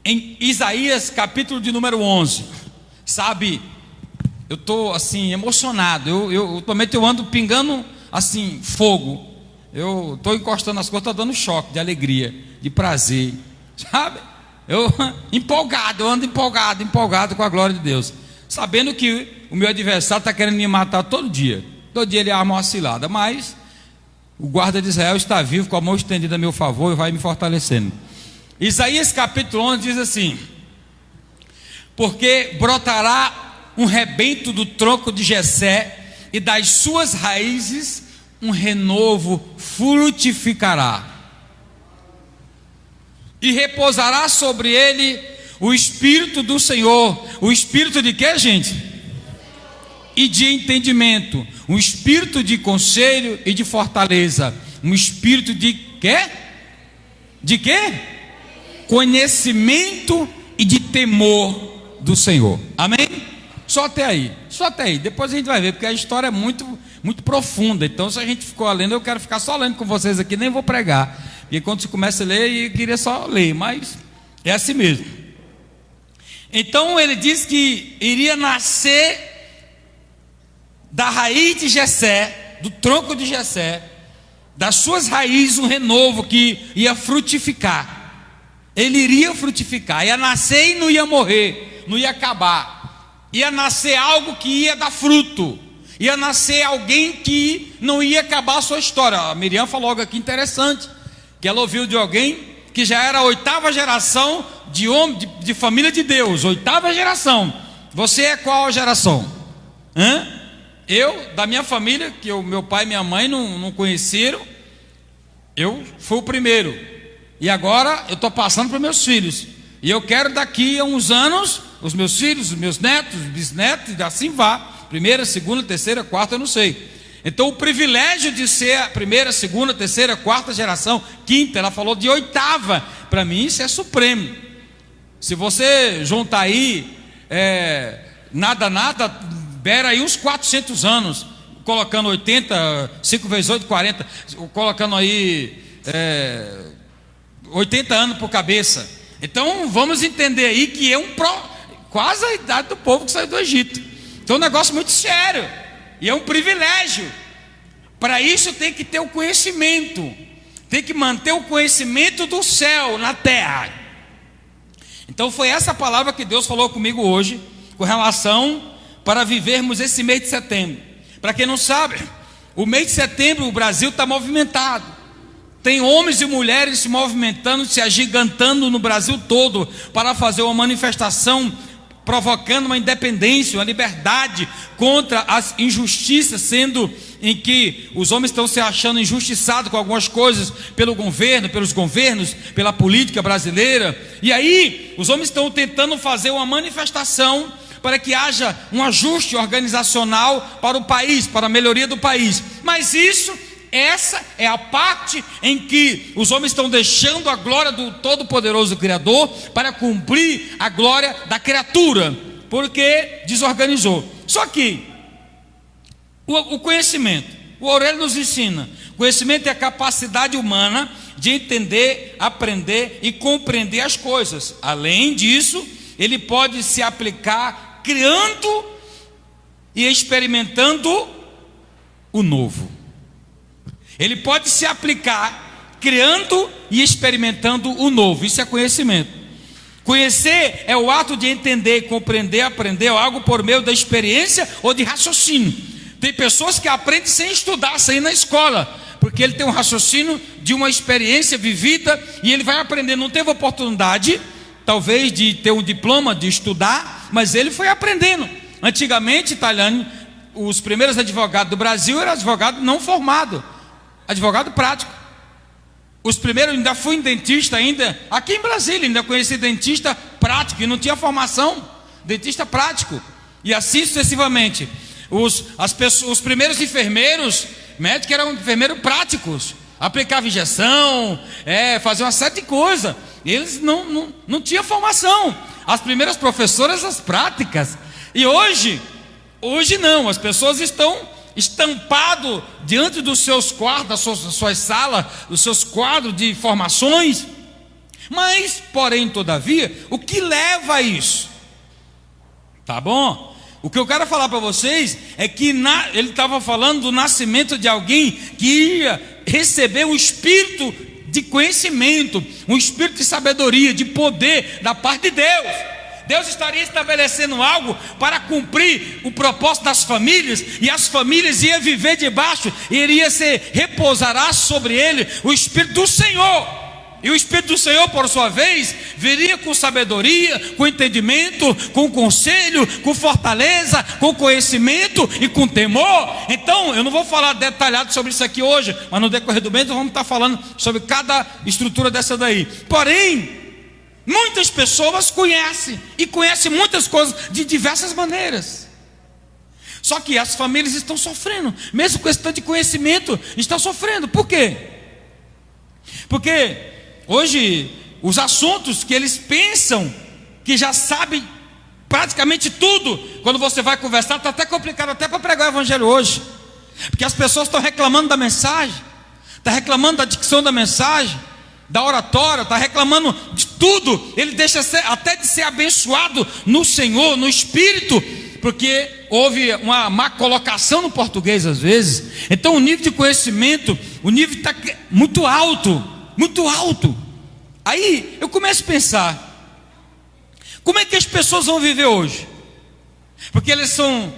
em Isaías capítulo de número 11. Sabe, eu estou assim emocionado, ultimamente eu ando pingando assim fogo, eu estou encostando as coisas, estou dando choque de alegria, de prazer, sabe? Eu ando empolgado com a glória de Deus, sabendo que o meu adversário está querendo me matar todo dia ele arma uma cilada, mas o guarda de Israel está vivo, com a mão estendida a meu favor, e vai me fortalecendo. Isaías capítulo 11 diz assim: porque brotará um rebento do tronco de Jessé, e das suas raízes um renovo frutificará, e repousará sobre ele o Espírito do Senhor. O Espírito de quê, gente? E de entendimento, um espírito de conselho e de fortaleza, um espírito de quê? De quê? Conhecimento e de temor do Senhor. Amém? Só até aí. Depois a gente vai ver, porque a história é muito, muito profunda. Então, se a gente ficou lendo, eu quero ficar só lendo com vocês aqui, nem vou pregar, porque quando você começa a ler, eu queria só ler, mas é assim mesmo. Então ele diz que iria nascer da raiz de Jessé, do tronco de Jessé, das suas raízes um renovo que ia frutificar. Ele iria frutificar, ia nascer e não ia morrer, não ia acabar. Ia nascer algo que ia dar fruto, ia nascer alguém que não ia acabar a sua história. A Miriam falou algo aqui interessante, que ela ouviu de alguém que já era a 8ª geração de homem, de família de Deus. 8ª geração. Você é qual geração? Eu, da minha família, que meu pai e minha mãe não conheceram, eu fui o primeiro, e agora eu estou passando para os meus filhos, e eu quero daqui a uns anos, os meus filhos, os meus netos, bisnetos, e assim vá, 1ª, 2ª, 3ª, 4ª, eu não sei. Então o privilégio de ser a 1ª, 2ª, 3ª, 4ª geração, 5ª, ela falou de 8ª, para mim isso é supremo. Se você juntar aí, nada, beira aí uns 400 anos, colocando 80, 5 vezes 8, 40, colocando aí 80 anos por cabeça. Então vamos entender aí que é quase a idade do povo que saiu do Egito. Então é um negócio muito sério, e é um privilégio. Para isso tem que ter o conhecimento, tem que manter o conhecimento do céu na terra. Então foi essa palavra que Deus falou comigo hoje, com relação para vivermos esse mês de setembro. Para quem não sabe, o mês de setembro o Brasil está movimentado, tem homens e mulheres se movimentando, se agigantando no Brasil todo, para fazer uma manifestação, provocando uma independência, uma liberdade, contra as injustiças, sendo em que os homens estão se achando injustiçados com algumas coisas, pelo governo, pelos governos, pela política brasileira. E aí os homens estão tentando fazer uma manifestação para que haja um ajuste organizacional para o país, para a melhoria do país. Mas essa é a parte em que os homens estão deixando a glória do Todo-Poderoso Criador para cumprir a glória da criatura, porque desorganizou. Só que o conhecimento, o Aurélio nos ensina, conhecimento é a capacidade humana de entender, aprender e compreender as coisas. Além disso, ele pode se aplicar criando e experimentando o novo. Ele pode se aplicar criando e experimentando o novo. Isso é conhecimento. Conhecer é o ato de entender, compreender, aprender algo por meio da experiência ou de raciocínio. Tem pessoas que aprendem sem estudar, sem ir na escola, porque ele tem um raciocínio de uma experiência vivida, e ele vai aprender. Não teve oportunidade, talvez, de ter um diploma, de estudar, mas ele foi aprendendo. Antigamente, Italiano, os primeiros advogados do Brasil eram advogados não formados, advogado prático. Os primeiros, ainda fui dentista, ainda aqui em Brasília, ainda conheci dentista prático, e não tinha formação, dentista prático, e assim sucessivamente. Os primeiros enfermeiros, médicos, eram enfermeiros práticos, aplicavam injeção, faziam uma série de coisas. Eles não tinham formação. As primeiras professoras, as práticas. E hoje não, as pessoas estão estampadas diante dos seus quartos, das suas salas, dos seus quadros de formações, Mas, porém, todavia, o que leva a isso? Tá bom? O que eu quero falar para vocês é que ele estava falando do nascimento de alguém que ia receber um espírito de conhecimento, um espírito de sabedoria, de poder da parte de Deus. Deus estaria estabelecendo algo para cumprir o propósito das famílias, e as famílias iam viver debaixo, repousará sobre ele o Espírito do Senhor. E o Espírito do Senhor, por sua vez, viria com sabedoria, com entendimento, com conselho, com fortaleza, com conhecimento e com temor. Então, eu não vou falar detalhado sobre isso aqui hoje, mas no decorrer do mês nós vamos estar falando sobre cada estrutura dessa daí. Porém, muitas pessoas conhecem, e conhecem muitas coisas de diversas maneiras. Só que as famílias estão sofrendo, mesmo com esse tanto de conhecimento, estão sofrendo. Por quê? Porque hoje, os assuntos que eles pensam que já sabem praticamente tudo, quando você vai conversar, está até complicado até para pregar o evangelho hoje. Porque as pessoas estão reclamando da mensagem, estão reclamando da dicção da mensagem, da oratória, está reclamando de tudo. Ele deixa até de ser abençoado no Senhor, no Espírito, porque houve uma má colocação no português às vezes. Então o nível de conhecimento, o nível está muito alto. Muito alto. Aí eu começo a pensar: como é que as pessoas vão viver hoje? Porque eles são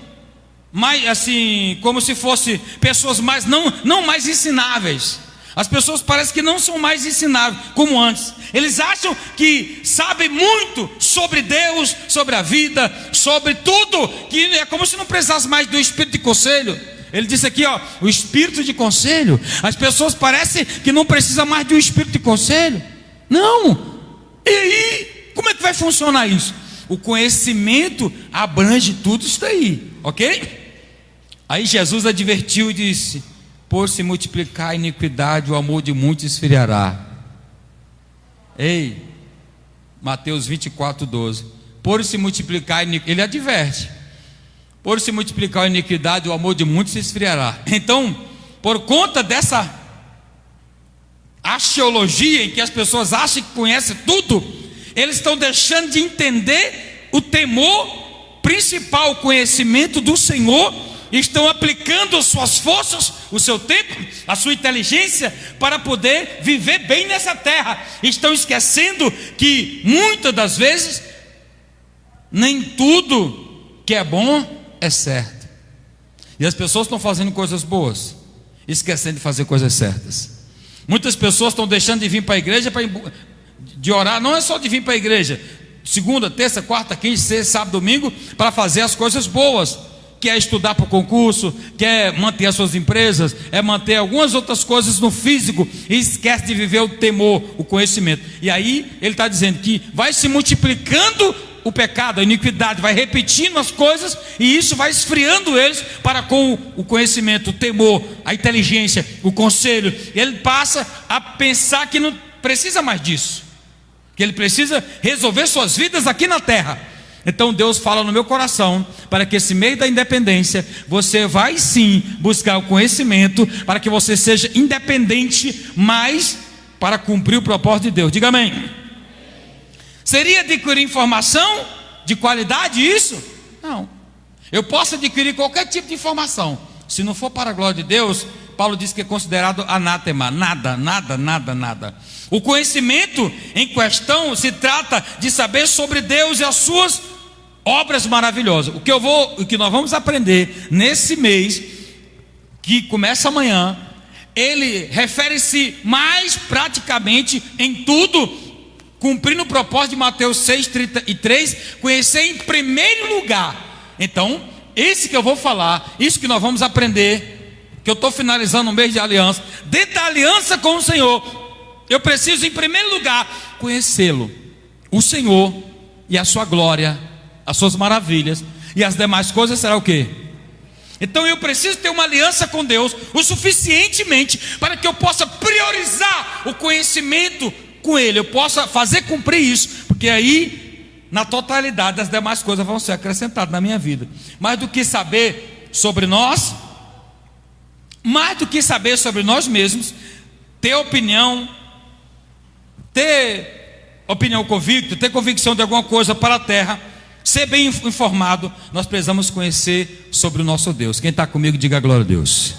mais assim, como se fossem pessoas mais, não mais ensináveis. As pessoas parecem que não são mais ensináveis como antes. Eles acham que sabem muito sobre Deus, sobre a vida, sobre tudo, que é como se não precisasse mais do espírito de conselho. Ele disse aqui, ó, o espírito de conselho. As pessoas parecem que não precisam mais de um espírito de conselho. Não. E aí, como é que vai funcionar isso? O conhecimento abrange tudo isso daí, ok? Aí Jesus advertiu e disse: por se multiplicar a iniquidade, o amor de muitos esfriará. Ei, Mateus 24:12. Por se multiplicar a iniquidade, ele adverte: por se multiplicar a iniquidade, o amor de muitos se esfriará. Então, por conta dessa axiologia em que as pessoas acham que conhecem tudo, eles estão deixando de entender o temor principal, o conhecimento do Senhor, e estão aplicando as suas forças, o seu tempo, a sua inteligência para poder viver bem nessa terra. Estão esquecendo que muitas das vezes nem tudo que é bom é certo. E as pessoas estão fazendo coisas boas, esquecendo de fazer coisas certas. Muitas pessoas estão deixando de vir para a igreja, de orar. Não é só de vir para a igreja, segunda, terça, quarta, quinta, sexta, sábado, domingo, para fazer as coisas boas. Quer estudar para o concurso, quer manter as suas empresas, é manter algumas outras coisas no físico, e esquece de viver o temor, o conhecimento. E aí ele está dizendo que vai se multiplicando o pecado, a iniquidade, vai repetindo as coisas, e isso vai esfriando eles para com o conhecimento, o temor, a inteligência, o conselho. Ele passa a pensar que não precisa mais disso, que ele precisa resolver suas vidas aqui na terra. Então Deus fala no meu coração, para que esse meio da independência, você vai sim buscar o conhecimento, para que você seja independente, mas para cumprir o propósito de Deus. Diga amém. Seria adquirir informação de qualidade isso? Não. Eu posso adquirir qualquer tipo de informação, se não for para a glória de Deus, Paulo diz que é considerado anátema. Nada, nada, nada, nada. O conhecimento em questão se trata de saber sobre Deus e as suas obras maravilhosas. O que nós vamos aprender nesse mês, que começa amanhã, ele refere-se mais praticamente em tudo, cumprindo o propósito de Mateus 6:33, conhecer em primeiro lugar. Então, esse que eu vou falar, isso que nós vamos aprender, que eu estou finalizando o mês de aliança, dentro da aliança com o Senhor, eu preciso em primeiro lugar conhecê-lo, o Senhor e a sua glória, as suas maravilhas, e as demais coisas será o quê? Então eu preciso ter uma aliança com Deus o suficientemente para que eu possa priorizar o conhecimento com Ele, eu possa fazer cumprir isso, porque aí na totalidade as demais coisas vão ser acrescentadas na minha vida. Mais do que saber sobre nós, mais do que saber sobre nós mesmos, ter opinião, ter opinião convicta, ter convicção de alguma coisa para a terra, ser bem informado, nós precisamos conhecer sobre o nosso Deus. Quem está comigo, diga glória a Deus.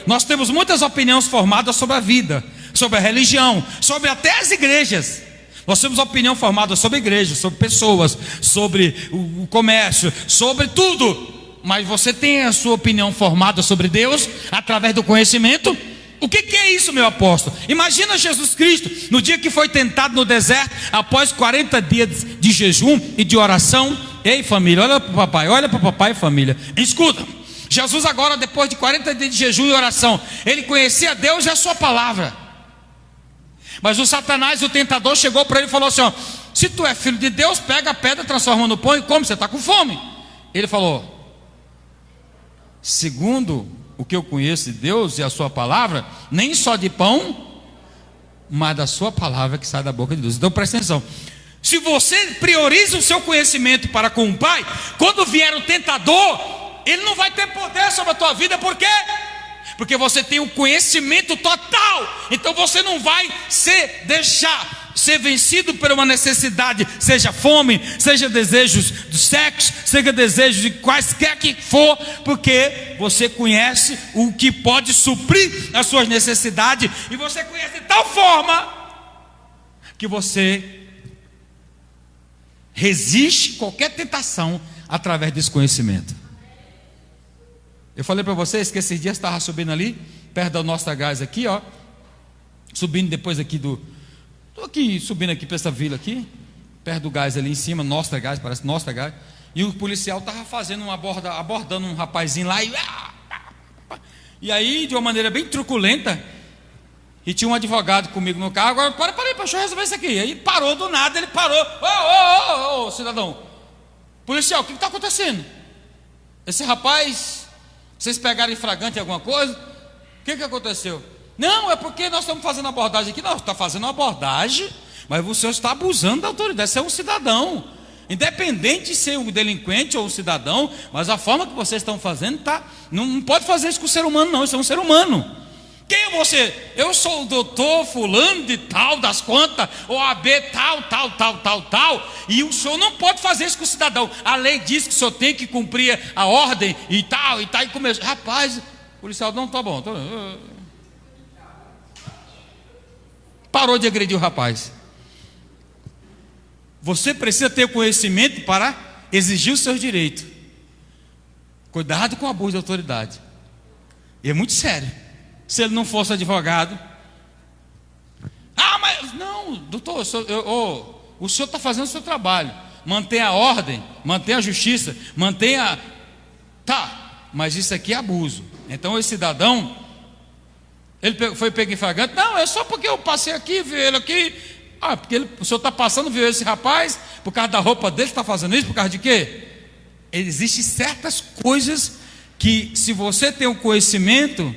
Nós temos muitas opiniões formadas sobre a vida, sobre a religião, sobre até as igrejas. Nós temos opinião formada sobre igrejas, sobre pessoas, sobre o comércio, sobre tudo. Mas você tem a sua opinião formada sobre Deus através do conhecimento? O que é isso, meu apóstolo? Imagina Jesus Cristo no dia que foi tentado no deserto, após 40 dias de jejum e de oração. Ei, família, olha para o papai, família. Escuta, Jesus agora, depois de 40 dias de jejum e oração, ele conhecia Deus e a sua palavra. Mas o Satanás, o tentador, chegou para ele e falou assim, ó, se tu é filho de Deus, pega a pedra, transforma no pão e come, você está com fome. Ele falou, segundo o que eu conheço de Deus e a sua palavra, nem só de pão, mas da sua palavra que sai da boca de Deus. Então presta atenção, se você prioriza o seu conhecimento para com o Pai, quando vier o tentador, ele não vai ter poder sobre a tua vida. Por quê? Porque você tem o conhecimento total. Então você não vai deixar ser vencido por uma necessidade, seja fome, seja desejos do sexo, seja desejos de quaisquer que for, porque você conhece o que pode suprir as suas necessidades, e você conhece de tal forma que você resiste qualquer tentação através desse conhecimento. Eu falei para vocês que esses dias estava subindo ali, perto da nossa gás aqui, ó, subindo depois aqui estou aqui subindo aqui para essa vila aqui, perto do gás ali em cima, nossa gás, parece nossa gás, e o policial estava fazendo abordando um rapazinho lá, e aí de uma maneira bem truculenta, e tinha um advogado comigo no carro. Agora, para aí, deixa eu resolver isso aqui. Aí parou do nada, ele parou, ô cidadão, policial, o que está acontecendo? Esse rapaz, vocês pegaram em flagrante alguma coisa? O que aconteceu? Não, é porque nós estamos fazendo abordagem aqui. Não, está fazendo uma abordagem, mas você está abusando da autoridade. Você é um cidadão, independente de ser um delinquente ou um cidadão, mas a forma que vocês estão fazendo, não pode fazer isso com o ser humano, não. Isso é um ser humano. Quem é você? Eu sou o doutor fulano de tal, das quantas, OAB tal, e o senhor não pode fazer isso com o cidadão. A lei diz que o senhor tem que cumprir a ordem e tal, e começou. Rapaz, o policial, não, tá bom. Parou de agredir o rapaz. Você precisa ter conhecimento para exigir os seus direitos. Cuidado com o abuso de autoridade. E é muito sério. Se ele não fosse advogado, mas não, doutor, o senhor está fazendo o seu trabalho, mantenha a ordem, mantenha a justiça, mas isso aqui é abuso. Então esse cidadão, ele foi pego em flagrante. Não, é só porque eu passei aqui, vi ele aqui. Porque o senhor está passando, viu esse rapaz, por causa da roupa dele, está fazendo isso, por causa de quê? Existem certas coisas que, se você tem o conhecimento,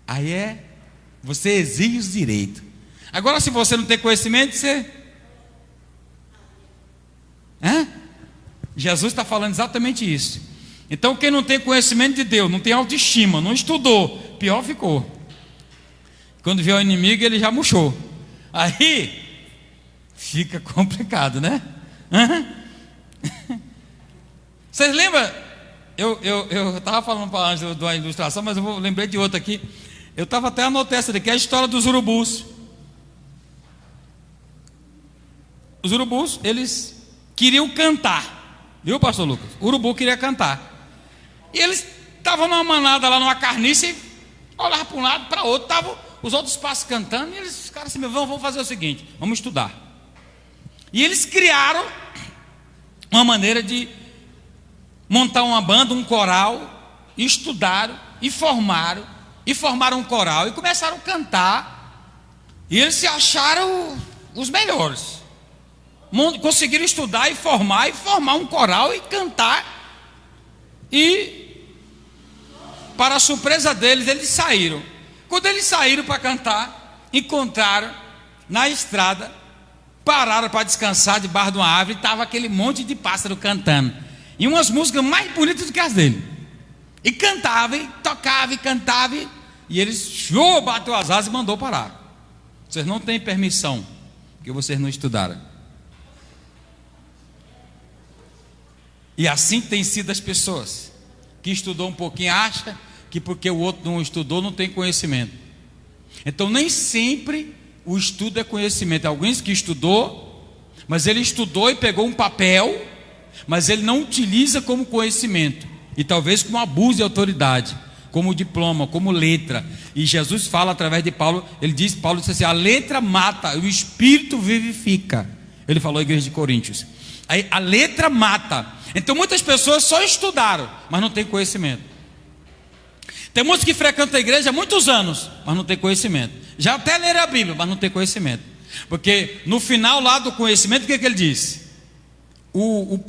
aí você exige os direitos. Agora, se você não tem conhecimento, Jesus está falando exatamente isso. Então, quem não tem conhecimento de Deus, não tem autoestima, não estudou, pior ficou. Quando vier o inimigo, ele já murchou. Aí fica complicado, né? Vocês lembram? Eu estava falando para a Ângela de uma ilustração, mas eu lembrei de outra aqui. Eu estava até anotando essa daqui, é a história dos urubus. Os urubus, eles queriam cantar, viu, pastor Lucas? O urubu queria cantar. E eles estavam numa manada lá, numa carniça, e olhavam para um lado, para o outro, estavam os outros pássaros cantando, e eles ficaram assim, vamos fazer o seguinte, vamos estudar. E eles criaram uma maneira de montar uma banda, um coral, e estudaram, e formaram um coral, e começaram a cantar, e eles se acharam os melhores. Conseguiram estudar e formar um coral e cantar, e para a surpresa deles, eles saíram. Quando eles saíram para cantar, encontraram na estrada, pararam para descansar debaixo de uma árvore, e estava aquele monte de pássaro cantando, e umas músicas mais bonitas do que as dele, e cantava, e tocava, e cantava, e eles bateu as asas e mandou parar. Vocês não têm permissão, Porque vocês não estudaram. E assim tem sido as pessoas que estudou um pouquinho, acha que porque o outro não estudou não tem conhecimento. Então nem sempre o estudo é conhecimento. Alguns que estudou, mas ele estudou e pegou um papel, mas ele não utiliza como conhecimento, e talvez com abuso de autoridade, como diploma, como letra. E Jesus fala através de Paulo, Paulo disse assim: a letra mata, o espírito vivifica. Ele falou à igreja de Coríntios. Aí, a letra mata. Então muitas pessoas só estudaram, mas não têm conhecimento. Tem muitos que frequentam a igreja há muitos anos, mas não tem conhecimento. Já até leram a Bíblia, mas não tem conhecimento. Porque no final lá do conhecimento, o que ele diz?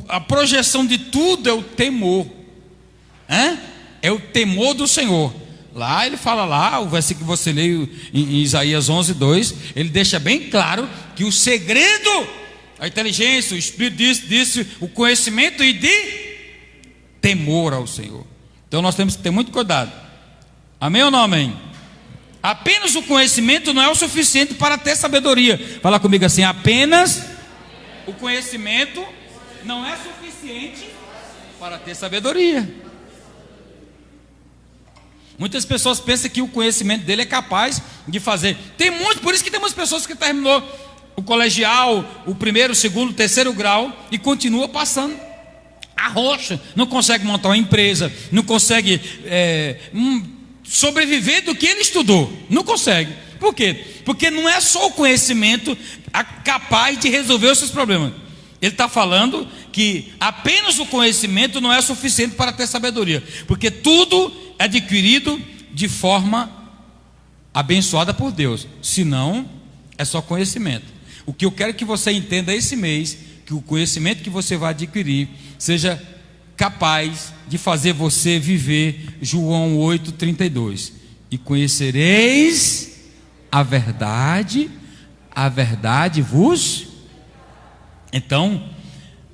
A projeção de tudo é o temor. É o temor do Senhor. Lá ele fala lá, o versículo que você leu em Isaías 11:2, ele deixa bem claro que o segredo, a inteligência, o Espírito disse o conhecimento e de temor ao Senhor. Então nós temos que ter muito cuidado. Amém ou não amém? Apenas o conhecimento não é o suficiente para ter sabedoria. Fala comigo assim: apenas o conhecimento não é suficiente para ter sabedoria. Muitas pessoas pensam que o conhecimento dele é capaz de fazer. Por isso que tem muitas pessoas que terminou o colegial, o primeiro, o segundo, o terceiro grau e continua passando a rocha, não consegue montar uma empresa, não consegue sobreviver do que ele estudou, não consegue. Por quê? Porque não é só o conhecimento capaz de resolver os seus problemas. Ele está falando que apenas o conhecimento não é suficiente para ter sabedoria, porque tudo é adquirido de forma abençoada por Deus, senão é só conhecimento. O que eu quero que você entenda esse mês, que o conhecimento que você vai adquirir seja capaz de fazer você viver João 8:32. E conhecereis a verdade vos... Então,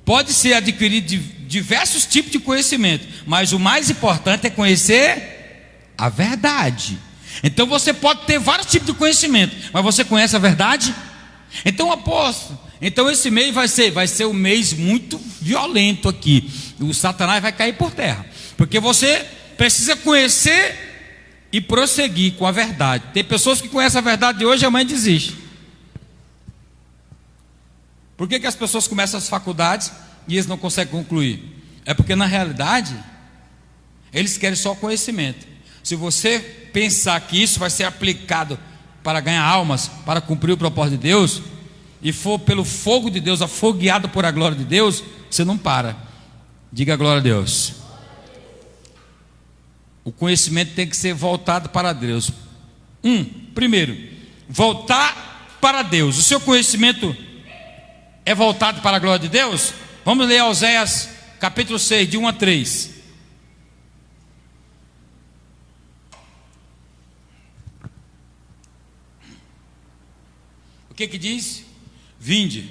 pode ser adquirido diversos tipos de conhecimento, mas o mais importante é conhecer a verdade. Então você pode ter vários tipos de conhecimento, mas você conhece a verdade? Então apóstolo, então esse mês vai ser um mês muito violento aqui. O Satanás vai cair por terra, porque você precisa conhecer e prosseguir com a verdade. Tem pessoas que conhecem a verdade de hoje e amanhã desistem. Por que as pessoas começam as faculdades e eles não conseguem concluir? É porque na realidade eles querem só conhecimento. Se você pensar que isso vai ser aplicado para ganhar almas, para cumprir o propósito de Deus, e for pelo fogo de Deus, afogueado por a glória de Deus, você não para. Diga a glória a Deus. O conhecimento tem que ser voltado para Deus. Primeiro, voltar para Deus. O seu conhecimento é voltado para a glória de Deus? Vamos ler Oséias capítulo 6, de 1 a 3. O que diz? Vinde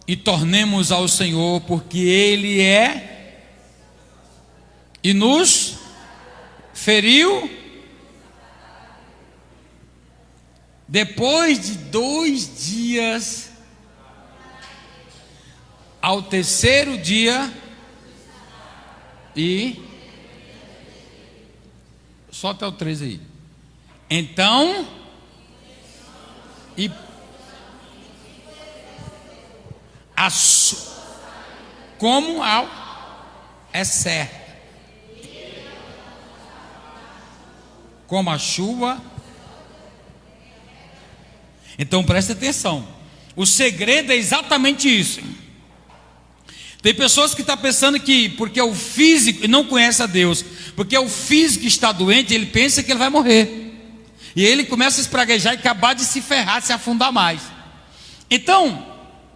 e tornemos ao Senhor, porque Ele é e nos feriu. Depois de 2 dias, ao terceiro dia, e só até o 3 aí. Então, e como é certo, como a chuva. Então preste atenção, o segredo é exatamente isso. Tem pessoas que estão pensando que porque o físico, e não conhece a Deus, porque o físico está doente, ele pensa que ele vai morrer, e ele começa a espraguejar e acabar de se ferrar, de se afundar mais. Então,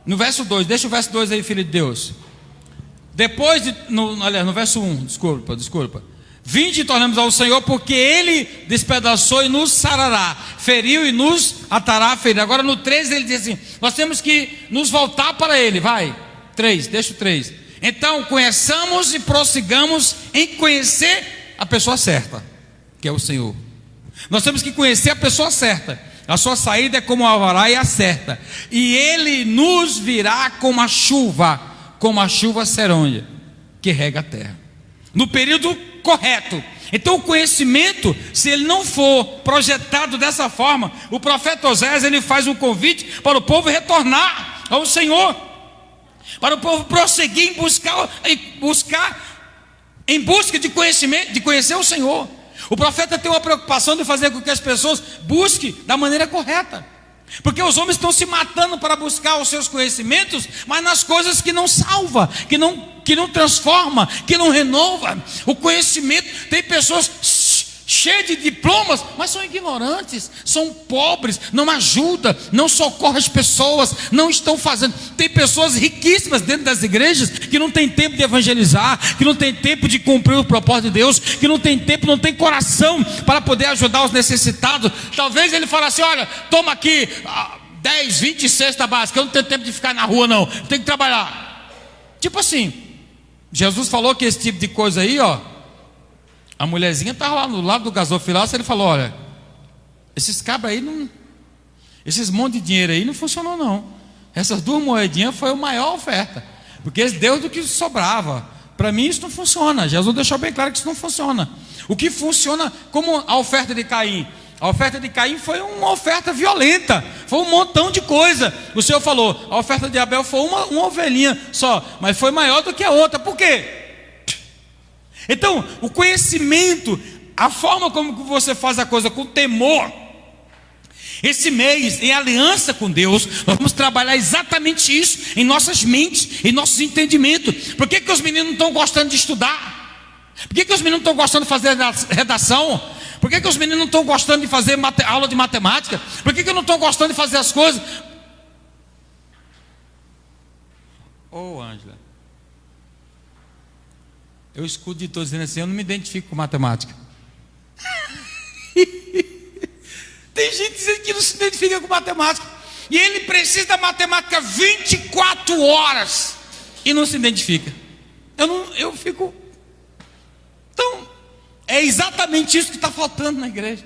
no verso 2, deixa o verso 2 aí, filho de Deus. Depois no verso 1, desculpa. Vinde e tornemos ao Senhor, porque Ele despedaçou e nos sarará, feriu e nos atará a ferir. Agora no 3 ele diz assim: nós temos que nos voltar para Ele. Vai, 3, deixa o 3. Então conheçamos e prossigamos em conhecer a pessoa certa, que é o Senhor. Nós temos que conhecer a pessoa certa. A sua saída é como a alvará e a seta. E ele nos virá como a chuva serônia, que rega a terra. No período correto. Então o conhecimento, se ele não for projetado dessa forma, o profeta Oséias, ele faz um convite para o povo retornar ao Senhor, para o povo prosseguir em busca de conhecimento, de conhecer o Senhor. O profeta tem uma preocupação de fazer com que as pessoas busquem da maneira correta, porque os homens estão se matando para buscar os seus conhecimentos, mas nas coisas que não salva, que não transforma, que não renova. O conhecimento, tem pessoas cheias de diplomas, mas são ignorantes, são pobres, não ajudam, não socorrem as pessoas, não estão fazendo. Tem pessoas riquíssimas dentro das igrejas que não tem tempo de evangelizar, que não tem tempo de cumprir o propósito de Deus, que não tem tempo, não tem coração para poder ajudar os necessitados. Talvez ele fale assim: olha, toma aqui 10, 20 cesta básica, eu não tenho tempo de ficar na rua não, eu tenho que trabalhar. Tipo assim, Jesus falou que esse tipo de coisa aí, ó, a mulherzinha estava lá no lado do gasofilaço, ele falou: olha, esses cabras aí não, esses monte de dinheiro aí não funcionou não. Essas 2 moedinhas foi a maior oferta, porque eles deu do que sobrava. Para mim isso não funciona. Jesus deixou bem claro que isso não funciona. O que funciona, como a oferta de Caim. A oferta de Caim foi uma oferta violenta, foi um montão de coisa. O Senhor falou: a oferta de Abel foi uma ovelhinha só, mas foi maior do que a outra. Por quê? Então, o conhecimento, a forma como você faz a coisa com temor. Esse mês, em aliança com Deus, nós vamos trabalhar exatamente isso em nossas mentes, em nossos entendimentos. Por que os meninos não estão gostando de estudar? Por que os meninos não estão gostando de fazer redação? Por que os meninos não estão gostando de fazer aula de matemática? Por que não estão gostando de fazer as coisas? Ângela, eu escuto de todos dizendo assim: eu não me identifico com matemática. Tem gente dizendo que não se identifica com matemática, e ele precisa da matemática 24 horas e não se identifica. Eu fico. Então, é exatamente isso que está faltando na igreja.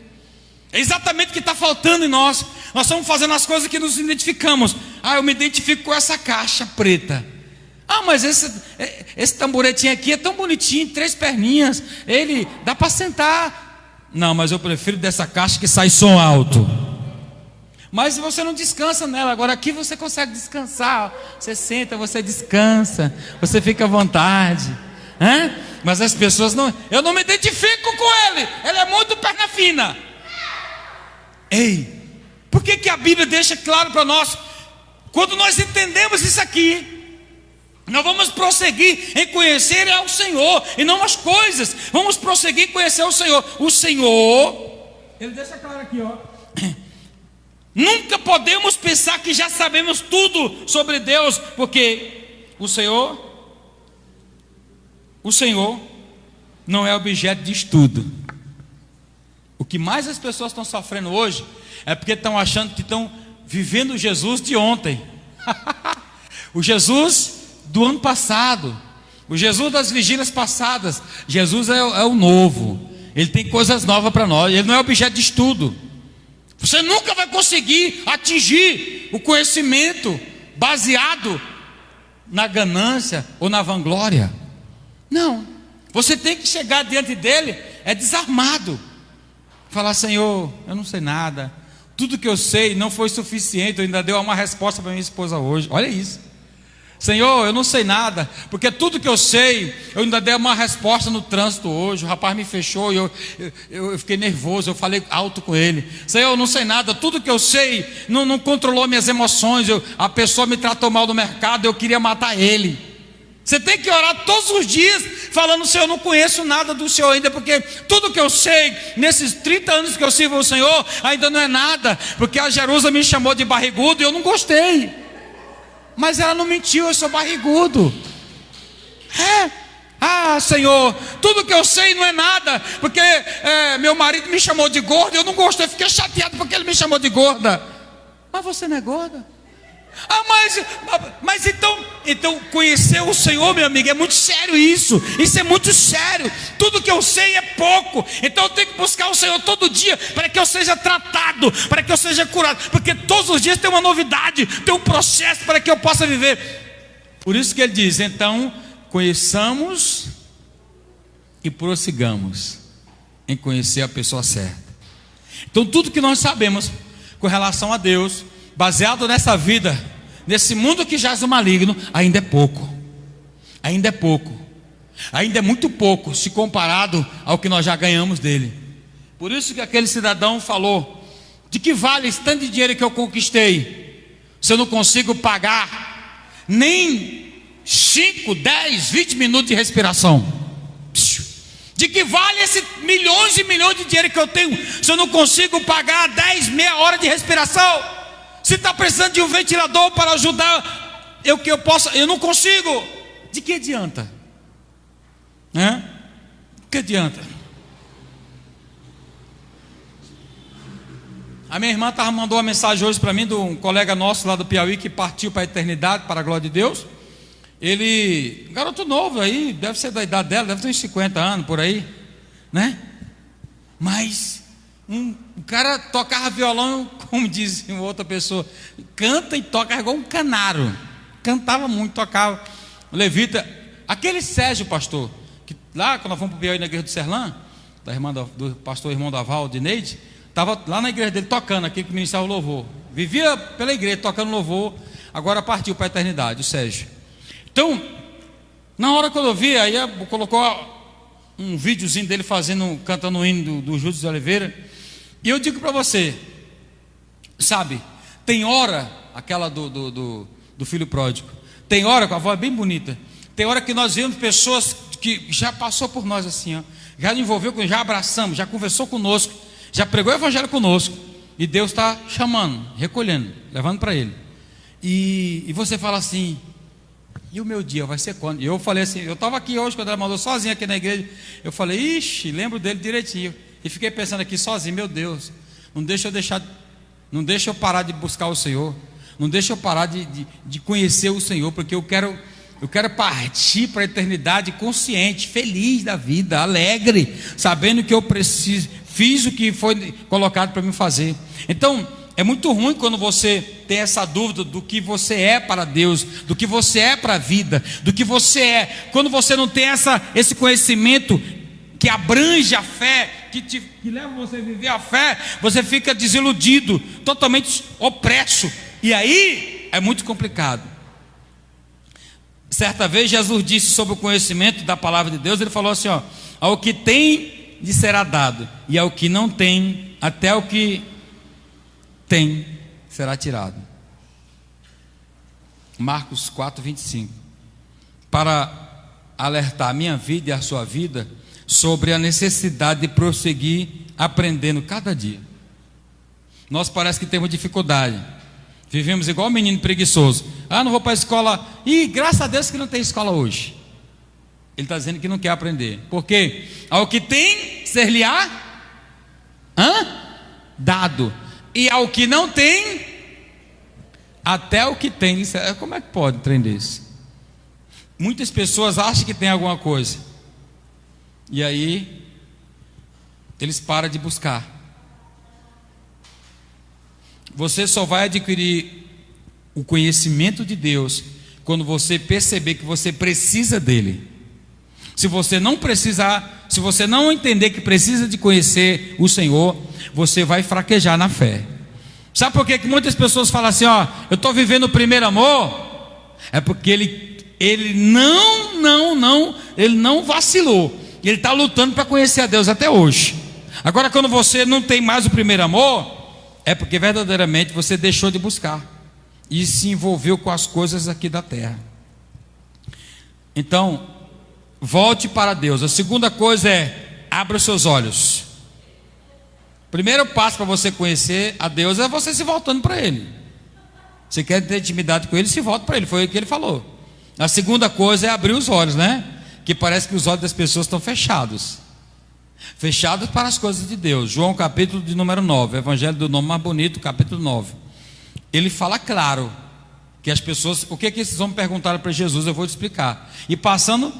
É exatamente o que está faltando em nós. Nós estamos fazendo as coisas que nos identificamos. Eu me identifico com essa caixa preta. Mas esse tamboretinho aqui é tão bonitinho, 3 perninhas, ele dá para sentar. Não, mas eu prefiro dessa caixa que sai som alto. Mas você não descansa nela. Agora aqui você consegue descansar. Você senta, você descansa, você fica à vontade. Mas as pessoas não. Eu não me identifico com ele é muito perna fina. Ei, por que a Bíblia deixa claro para nós? Quando nós entendemos isso aqui, nós vamos prosseguir em conhecer ao Senhor e não as coisas. Vamos prosseguir em conhecer o Senhor. O Senhor, ele deixa claro aqui, ó. Nunca podemos pensar que já sabemos tudo sobre Deus, porque o Senhor não é objeto de estudo. O que mais as pessoas estão sofrendo hoje é porque estão achando que estão vivendo o Jesus de ontem. O Jesus do ano passado, o Jesus das vigílias passadas. Jesus é o novo. Ele tem coisas novas para nós. Ele não é objeto de estudo. Você nunca vai conseguir atingir o conhecimento baseado na ganância ou na vanglória. Não. Você tem que chegar diante dele desarmado. Falar: Senhor, eu não sei nada. Tudo que eu sei não foi suficiente. Eu ainda dei uma resposta para minha esposa hoje. Olha isso. Senhor, eu não sei nada, porque tudo que eu sei, eu ainda dei uma resposta no trânsito hoje. O rapaz me fechou e eu fiquei nervoso, eu falei alto com ele. Senhor, eu não sei nada, tudo que eu sei não controlou minhas emoções. A pessoa me tratou mal no mercado, eu queria matar ele. Você tem que orar todos os dias falando: Senhor, eu não conheço nada do Senhor ainda, porque tudo que eu sei nesses 30 anos que eu sirvo ao Senhor ainda não é nada, porque a Jerusa me chamou de barrigudo e eu não gostei. Mas ela não mentiu, eu sou barrigudo. Senhor, tudo que eu sei não é nada, porque meu marido me chamou de gorda, eu não gostei, fiquei chateado porque ele me chamou de gorda. Mas você não é gorda? Mas então Então, conhecer o Senhor, meu amigo, é muito sério isso. Isso é muito sério. Tudo que eu sei é pouco. Então eu tenho que buscar o Senhor todo dia, para que eu seja tratado, para que eu seja curado. Porque todos os dias tem uma novidade, tem um processo para que eu possa viver. Por isso que ele diz, então, conheçamos e prossigamos em conhecer a pessoa certa. Então tudo que nós sabemos com relação a Deus, baseado nessa vida, nesse mundo que jaz o maligno, ainda é pouco. Ainda é pouco. Ainda é muito pouco se comparado ao que nós já ganhamos dele. Por isso que aquele cidadão falou: de que vale esse tanto de dinheiro que eu conquistei, se eu não consigo pagar nem 5, 10, 20 minutos de respiração? De que vale esses milhões e milhões de dinheiro que eu tenho, se eu não consigo pagar 10, meia hora de respiração? Se está precisando de um ventilador para ajudar, eu não consigo. De que adianta? Né? De que adianta? A minha irmã mandou uma mensagem hoje para mim, de um colega nosso lá do Piauí, que partiu para a eternidade, para a glória de Deus. Ele, garoto novo aí, deve ser da idade dela, deve ter uns 50 anos por aí, né? Mas o cara tocava violão, como diz outra pessoa, canta e toca igual um canário. Cantava muito, tocava. O levita, aquele Sérgio, pastor, que lá quando nós fomos para o Piauí na igreja do Serlã, da irmã do pastor irmão da Val, de Neide, estava lá na igreja dele tocando, aquele que ministrava o louvor. Vivia pela igreja tocando louvor, agora partiu para a eternidade, o Sérgio. Então, na hora que eu vi, aí colocou um videozinho dele cantando o hino do Júlio de Oliveira. E eu digo para você, sabe, tem hora, aquela do filho pródigo, tem hora, com a voz bem bonita, tem hora que nós vemos pessoas que já passou por nós assim, ó, já envolveu, já abraçamos, já conversou conosco, já pregou o evangelho conosco, e Deus está chamando, recolhendo, levando para Ele. E você fala assim: e o meu dia vai ser quando? E eu falei assim, eu estava aqui hoje, quando ela mandou sozinha aqui na igreja, eu falei, ixi, lembro dele direitinho. E fiquei pensando aqui sozinho, meu Deus, não deixa eu parar de buscar o Senhor, não deixa eu parar de conhecer o Senhor, porque eu quero partir para a eternidade consciente, feliz da vida, alegre, sabendo que eu fiz o que foi colocado para mim fazer. Então, é muito ruim quando você tem essa dúvida do que você é para Deus, do que você é para a vida, do que você é. Quando você não tem esse conhecimento que abrange a fé, que leva você a viver a fé, você fica desiludido, totalmente opresso. E aí é muito complicado. Certa vez Jesus disse sobre o conhecimento da palavra de Deus, ele falou assim, ó: ao que tem lhe será dado, e ao que não tem, até o que tem será tirado. Marcos 4, 25. Para alertar a minha vida e a sua vida sobre a necessidade de prosseguir aprendendo cada dia. Nós parece que temos dificuldade, vivemos igual um menino preguiçoso. Não vou para a escola, e graças a Deus que não tem escola hoje. Ele está dizendo que não quer aprender, porque ao que tem ser-lhe-á dado, e ao que não tem, até o que tem. Como é que pode um trem desse? Muitas pessoas acham que tem alguma coisa, e aí eles param de buscar. Você só vai adquirir o conhecimento de Deus quando você perceber que você precisa dele. Se você não precisar, se você não entender que precisa de conhecer o Senhor, você vai fraquejar na fé. Sabe por que muitas pessoas falam assim, ó, eu estou vivendo o primeiro amor? É porque ele não vacilou. Ele está lutando para conhecer a Deus até hoje. Agora, quando você não tem mais o primeiro amor, é porque verdadeiramente você deixou de buscar e se envolveu com as coisas aqui da terra. Então, volte para Deus. A segunda coisa é: abra os seus olhos. O primeiro passo para você conhecer a Deus é você se voltando para Ele. Você quer ter intimidade com Ele, se volta para Ele. Foi o que Ele falou. A segunda coisa é abrir os olhos, né? Que parece que os olhos das pessoas estão fechados. Fechados para as coisas de Deus. João capítulo de número 9, Evangelho do nome mais bonito, capítulo 9. Ele fala claro Que as pessoas, o que esses homens perguntaram para Jesus, eu vou te explicar. E passando,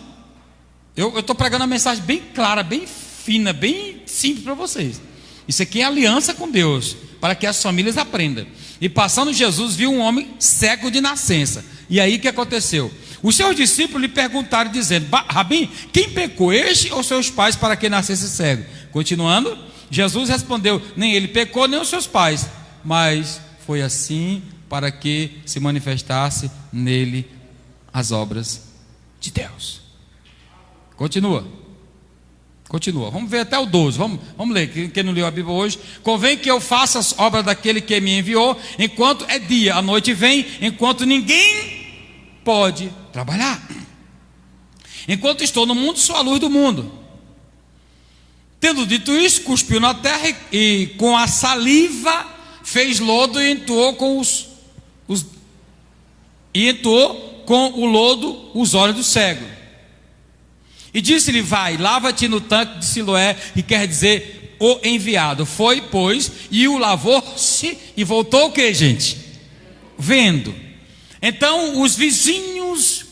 eu estou pregando uma mensagem bem clara, bem fina, bem simples para vocês. Isso aqui é aliança com Deus, para que as famílias aprendam. E passando, Jesus viu um homem cego de nascença. E aí o que aconteceu? Os seus discípulos lhe perguntaram, dizendo: Rabi, quem pecou, este ou seus pais, para que nascesse cego? Continuando, Jesus respondeu: nem ele pecou, nem os seus pais, mas foi assim para que se manifestasse nele as obras de Deus. Continua. Vamos ver até o 12. Vamos ler. Quem não leu a Bíblia hoje. Convém que eu faça as obras daquele que me enviou, enquanto é dia. A noite vem, enquanto ninguém pode trabalhar. Enquanto estou no mundo, sou a luz do mundo. Tendo dito isso, cuspiu na terra e com a saliva fez lodo e entoou com o lodo os olhos do cego. E disse-lhe: vai, lava-te no tanque de Siloé, que quer dizer o enviado. Foi, pois, e o lavou-se e voltou o que, gente? Vendo. Então os vizinhos,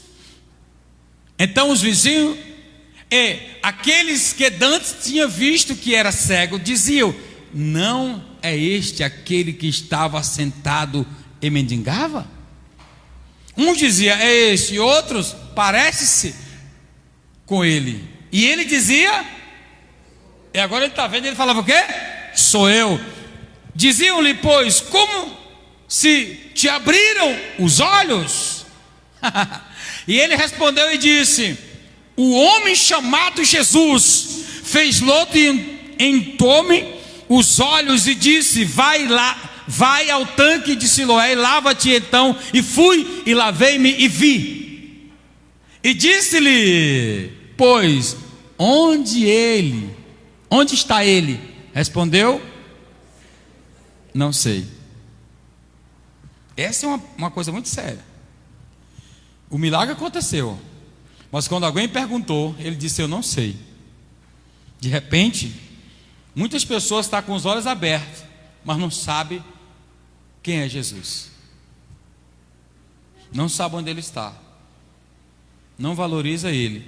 e aqueles que dantes tinham visto que era cego, diziam: não é este aquele que estava sentado e mendigava? Uns diziam: é este, e outros: parece-se com ele. E ele dizia, e agora ele está vendo, ele falava o quê? Sou eu. Diziam-lhe, pois, como se te abriram os olhos? E ele respondeu e disse: o homem chamado Jesus fez lodo e entou-me os olhos e disse: vai ao tanque de Siloé e lava-te. Então, e fui e lavei-me e vi. E disse-lhe, pois, onde está ele? Respondeu: não sei. Essa é uma coisa muito séria. O milagre aconteceu, mas quando alguém perguntou, ele disse: eu não sei. De repente, muitas pessoas estão com os olhos abertos, mas não sabem quem é Jesus. Não sabe onde ele está. Não valoriza ele.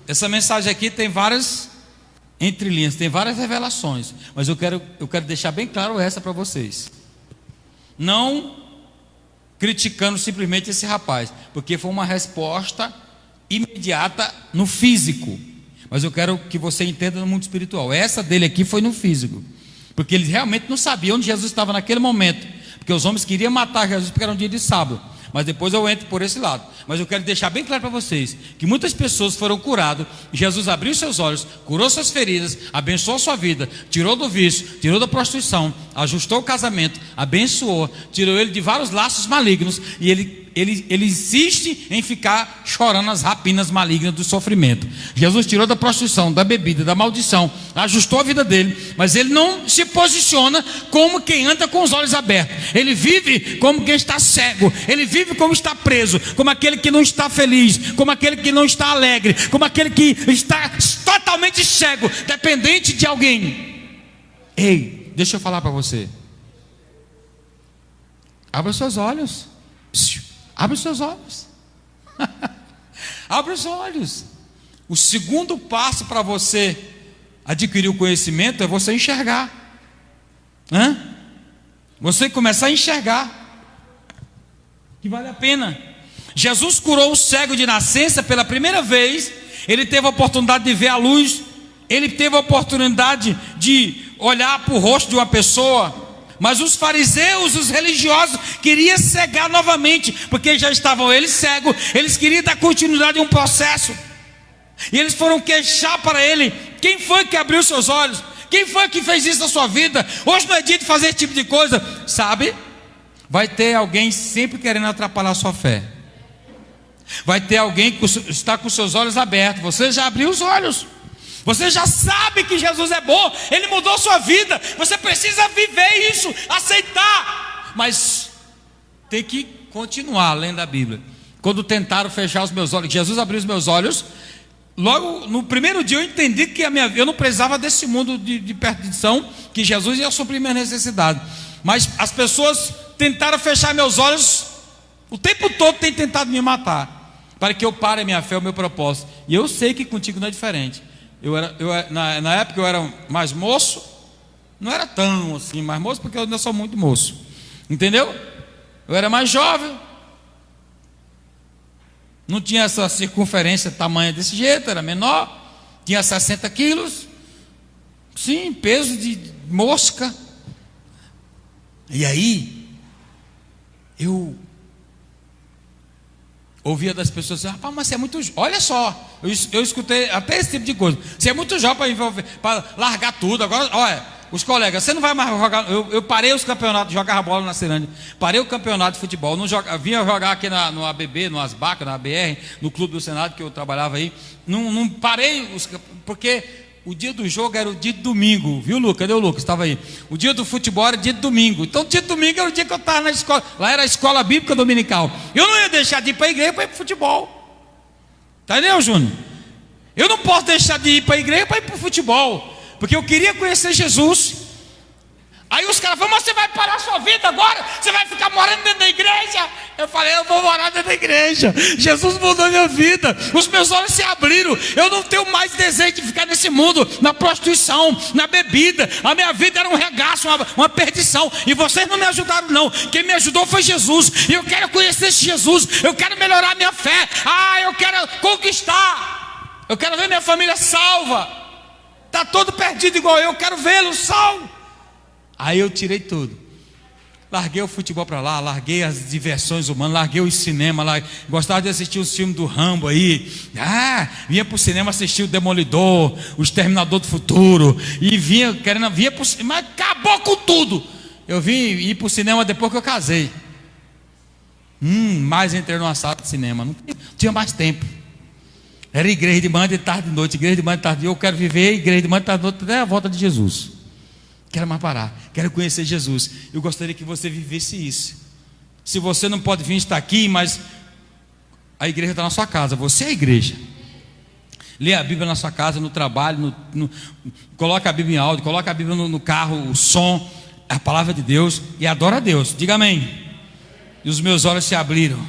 Essa mensagem aqui tem várias entrelinhas, tem várias revelações, mas eu quero deixar bem claro essa para vocês. Não criticando simplesmente esse rapaz, porque foi uma resposta imediata no físico, mas eu quero que você entenda no mundo espiritual. Essa dele aqui foi no físico, porque ele realmente não sabia onde Jesus estava naquele momento, porque os homens queriam matar Jesus porque era um dia de sábado. Mas depois eu entro por esse lado. Mas eu quero deixar bem claro para vocês que muitas pessoas foram curadas. Jesus abriu seus olhos, curou suas feridas, abençoou sua vida, tirou do vício, tirou da prostituição, ajustou o casamento, abençoou, tirou ele de vários laços malignos. E ele insiste em ficar chorando as rapinas malignas do sofrimento. Jesus tirou da prostituição, da bebida, da maldição, ajustou a vida dele, mas ele não se posiciona como quem anda com os olhos abertos. Ele vive como quem está cego, ele vive como está preso, como aquele que não está feliz, como aquele que não está alegre, como aquele que está totalmente cego, dependente de alguém. Ei, deixa eu falar para você. Abra os seus olhos. Abre os seus olhos. Abre os olhos. O segundo passo para você adquirir o conhecimento é você enxergar. Você começar a enxergar que vale a pena. Jesus curou o cego de nascença pela primeira vez. Ele teve a oportunidade de ver a luz. Ele teve a oportunidade de olhar para o rosto de uma pessoa. Mas os fariseus, os religiosos, queriam cegar novamente, porque já estavam eles cegos. Eles queriam dar continuidade a um processo, e eles foram queixar para ele: quem foi que abriu seus olhos? Quem foi que fez isso na sua vida? Hoje não é dia de fazer esse tipo de coisa. Sabe, vai ter alguém sempre querendo atrapalhar a sua fé. Vai ter alguém que está com seus olhos abertos. Você já abriu os olhos, você já sabe que Jesus é bom, Ele mudou sua vida. Você precisa viver isso, aceitar. Mas tem que continuar lendo a Bíblia. Quando tentaram fechar os meus olhos, Jesus abriu os meus olhos. Logo no primeiro dia eu entendi que eu não precisava desse mundo de perdição, que Jesus ia suprir minha necessidade. Mas as pessoas tentaram fechar meus olhos, o tempo todo tem tentado me matar, para que eu pare a minha fé, o meu propósito. E eu sei que contigo não é diferente. Na época eu era mais moço, não era tão assim mais moço, porque eu ainda sou muito moço, entendeu? Eu era mais jovem, não tinha essa circunferência tamanha desse jeito, era menor, tinha 60 quilos, sim, peso de mosca. E aí eu ouvia das pessoas assim: rapaz, mas você é muito jovem. Olha só, eu escutei até esse tipo de coisa. Você é muito jovem para largar tudo. Agora, olha, os colegas, você não vai mais jogar. Eu parei os campeonatos, jogava bola na Ceilândia, parei o campeonato de futebol, não vinha jogar aqui no ABB, no Asbac, na ABR, no Clube do Senado, que eu trabalhava aí. Não parei, porque o dia do jogo era o dia de domingo, viu, Lucas? Cadê o Lucas? Estava aí. O dia do futebol era dia de domingo. Então, o dia de domingo era o dia que eu estava na escola. Lá era a escola bíblica dominical. Eu não ia deixar de ir para a igreja para ir para o futebol. Entendeu, Júnior? Eu não posso deixar de ir para a igreja para ir para o futebol, porque eu queria conhecer Jesus. Aí os caras falaram: mas você vai parar a sua vida agora? Você vai ficar morando dentro da igreja? Eu falei: eu vou morar dentro da igreja. Jesus mudou minha vida, os meus olhos se abriram. Eu não tenho mais desejo de ficar nesse mundo, na prostituição, na bebida. A minha vida era um regaço, uma perdição. E vocês não me ajudaram não. Quem me ajudou foi Jesus. E eu quero conhecer esse Jesus. Eu quero melhorar a minha fé. Eu quero conquistar. Eu quero ver minha família salva. Está todo perdido igual eu quero vê-lo salvo. Aí eu tirei tudo, larguei o futebol para lá, larguei as diversões humanas, larguei o cinema lá. Gostava de assistir os filmes do Rambo aí, vinha para o cinema assistir o Demolidor, o Exterminador do Futuro, e vinha para o cinema, mas acabou com tudo. Eu vim ir para o cinema depois que eu casei. Mais entrei numa sala de cinema, não tinha mais tempo. Era igreja de manhã, de tarde, de noite, igreja de manhã, de tarde. Eu quero viver igreja de manhã, de tarde, de noite, até a volta de Jesus. Quero mais parar, quero conhecer Jesus. Eu gostaria que você vivesse isso. Se você não pode vir estar aqui, mas a igreja está na sua casa, você é a igreja. Lê a Bíblia na sua casa, no trabalho, coloca a Bíblia em áudio, coloca a Bíblia no carro, o som, a palavra de Deus, e adora a Deus. Diga amém. E os meus olhos se abriram.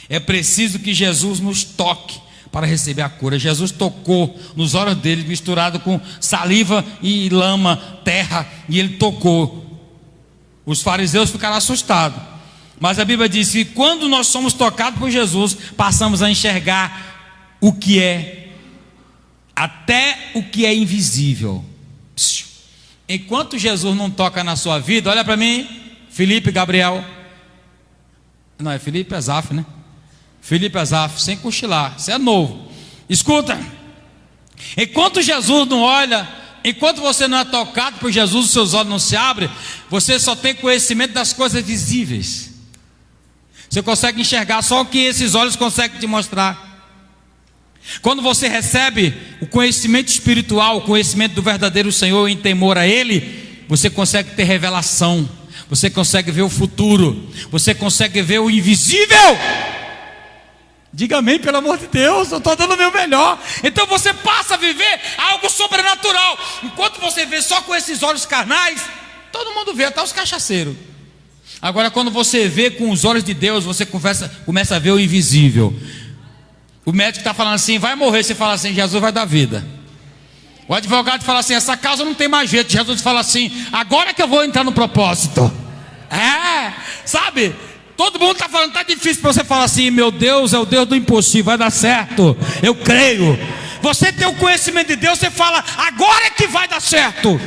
É preciso que Jesus nos toque para receber a cura. Jesus tocou nos olhos dele, misturado com saliva e lama, terra, e ele tocou. Os fariseus ficaram assustados, mas a Bíblia diz que quando nós somos tocados por Jesus, passamos a enxergar o que é, até o que é invisível. Enquanto Jesus não toca na sua vida, olha para mim, Felipe, Gabriel, não, é Felipe Azaf, né? Felipe Azaf, sem cochilar, você é novo. Escuta, enquanto Jesus não olha, enquanto você não é tocado por Jesus, os seus olhos não se abrem, você só tem conhecimento das coisas visíveis. Você consegue enxergar só o que esses olhos conseguem te mostrar. Quando você recebe o conhecimento espiritual, o conhecimento do verdadeiro Senhor em temor a Ele, você consegue ter revelação, você consegue ver o futuro, você consegue ver o invisível. Diga amém, pelo amor de Deus, eu estou dando o meu melhor. Então você passa a viver algo sobrenatural. Enquanto você vê só com esses olhos carnais, todo mundo vê, até os cachaceiros. Agora quando você vê com os olhos de Deus, você começa a ver o invisível. O médico está falando assim, vai morrer, você fala assim, Jesus vai dar vida. O advogado fala assim, essa causa não tem mais jeito. Jesus fala assim, agora que eu vou entrar no propósito. Sabe? Todo mundo está falando, está difícil para você falar assim, meu Deus é o Deus do impossível, vai dar certo, eu creio. Você tem o conhecimento de Deus, você fala, agora é que vai dar certo.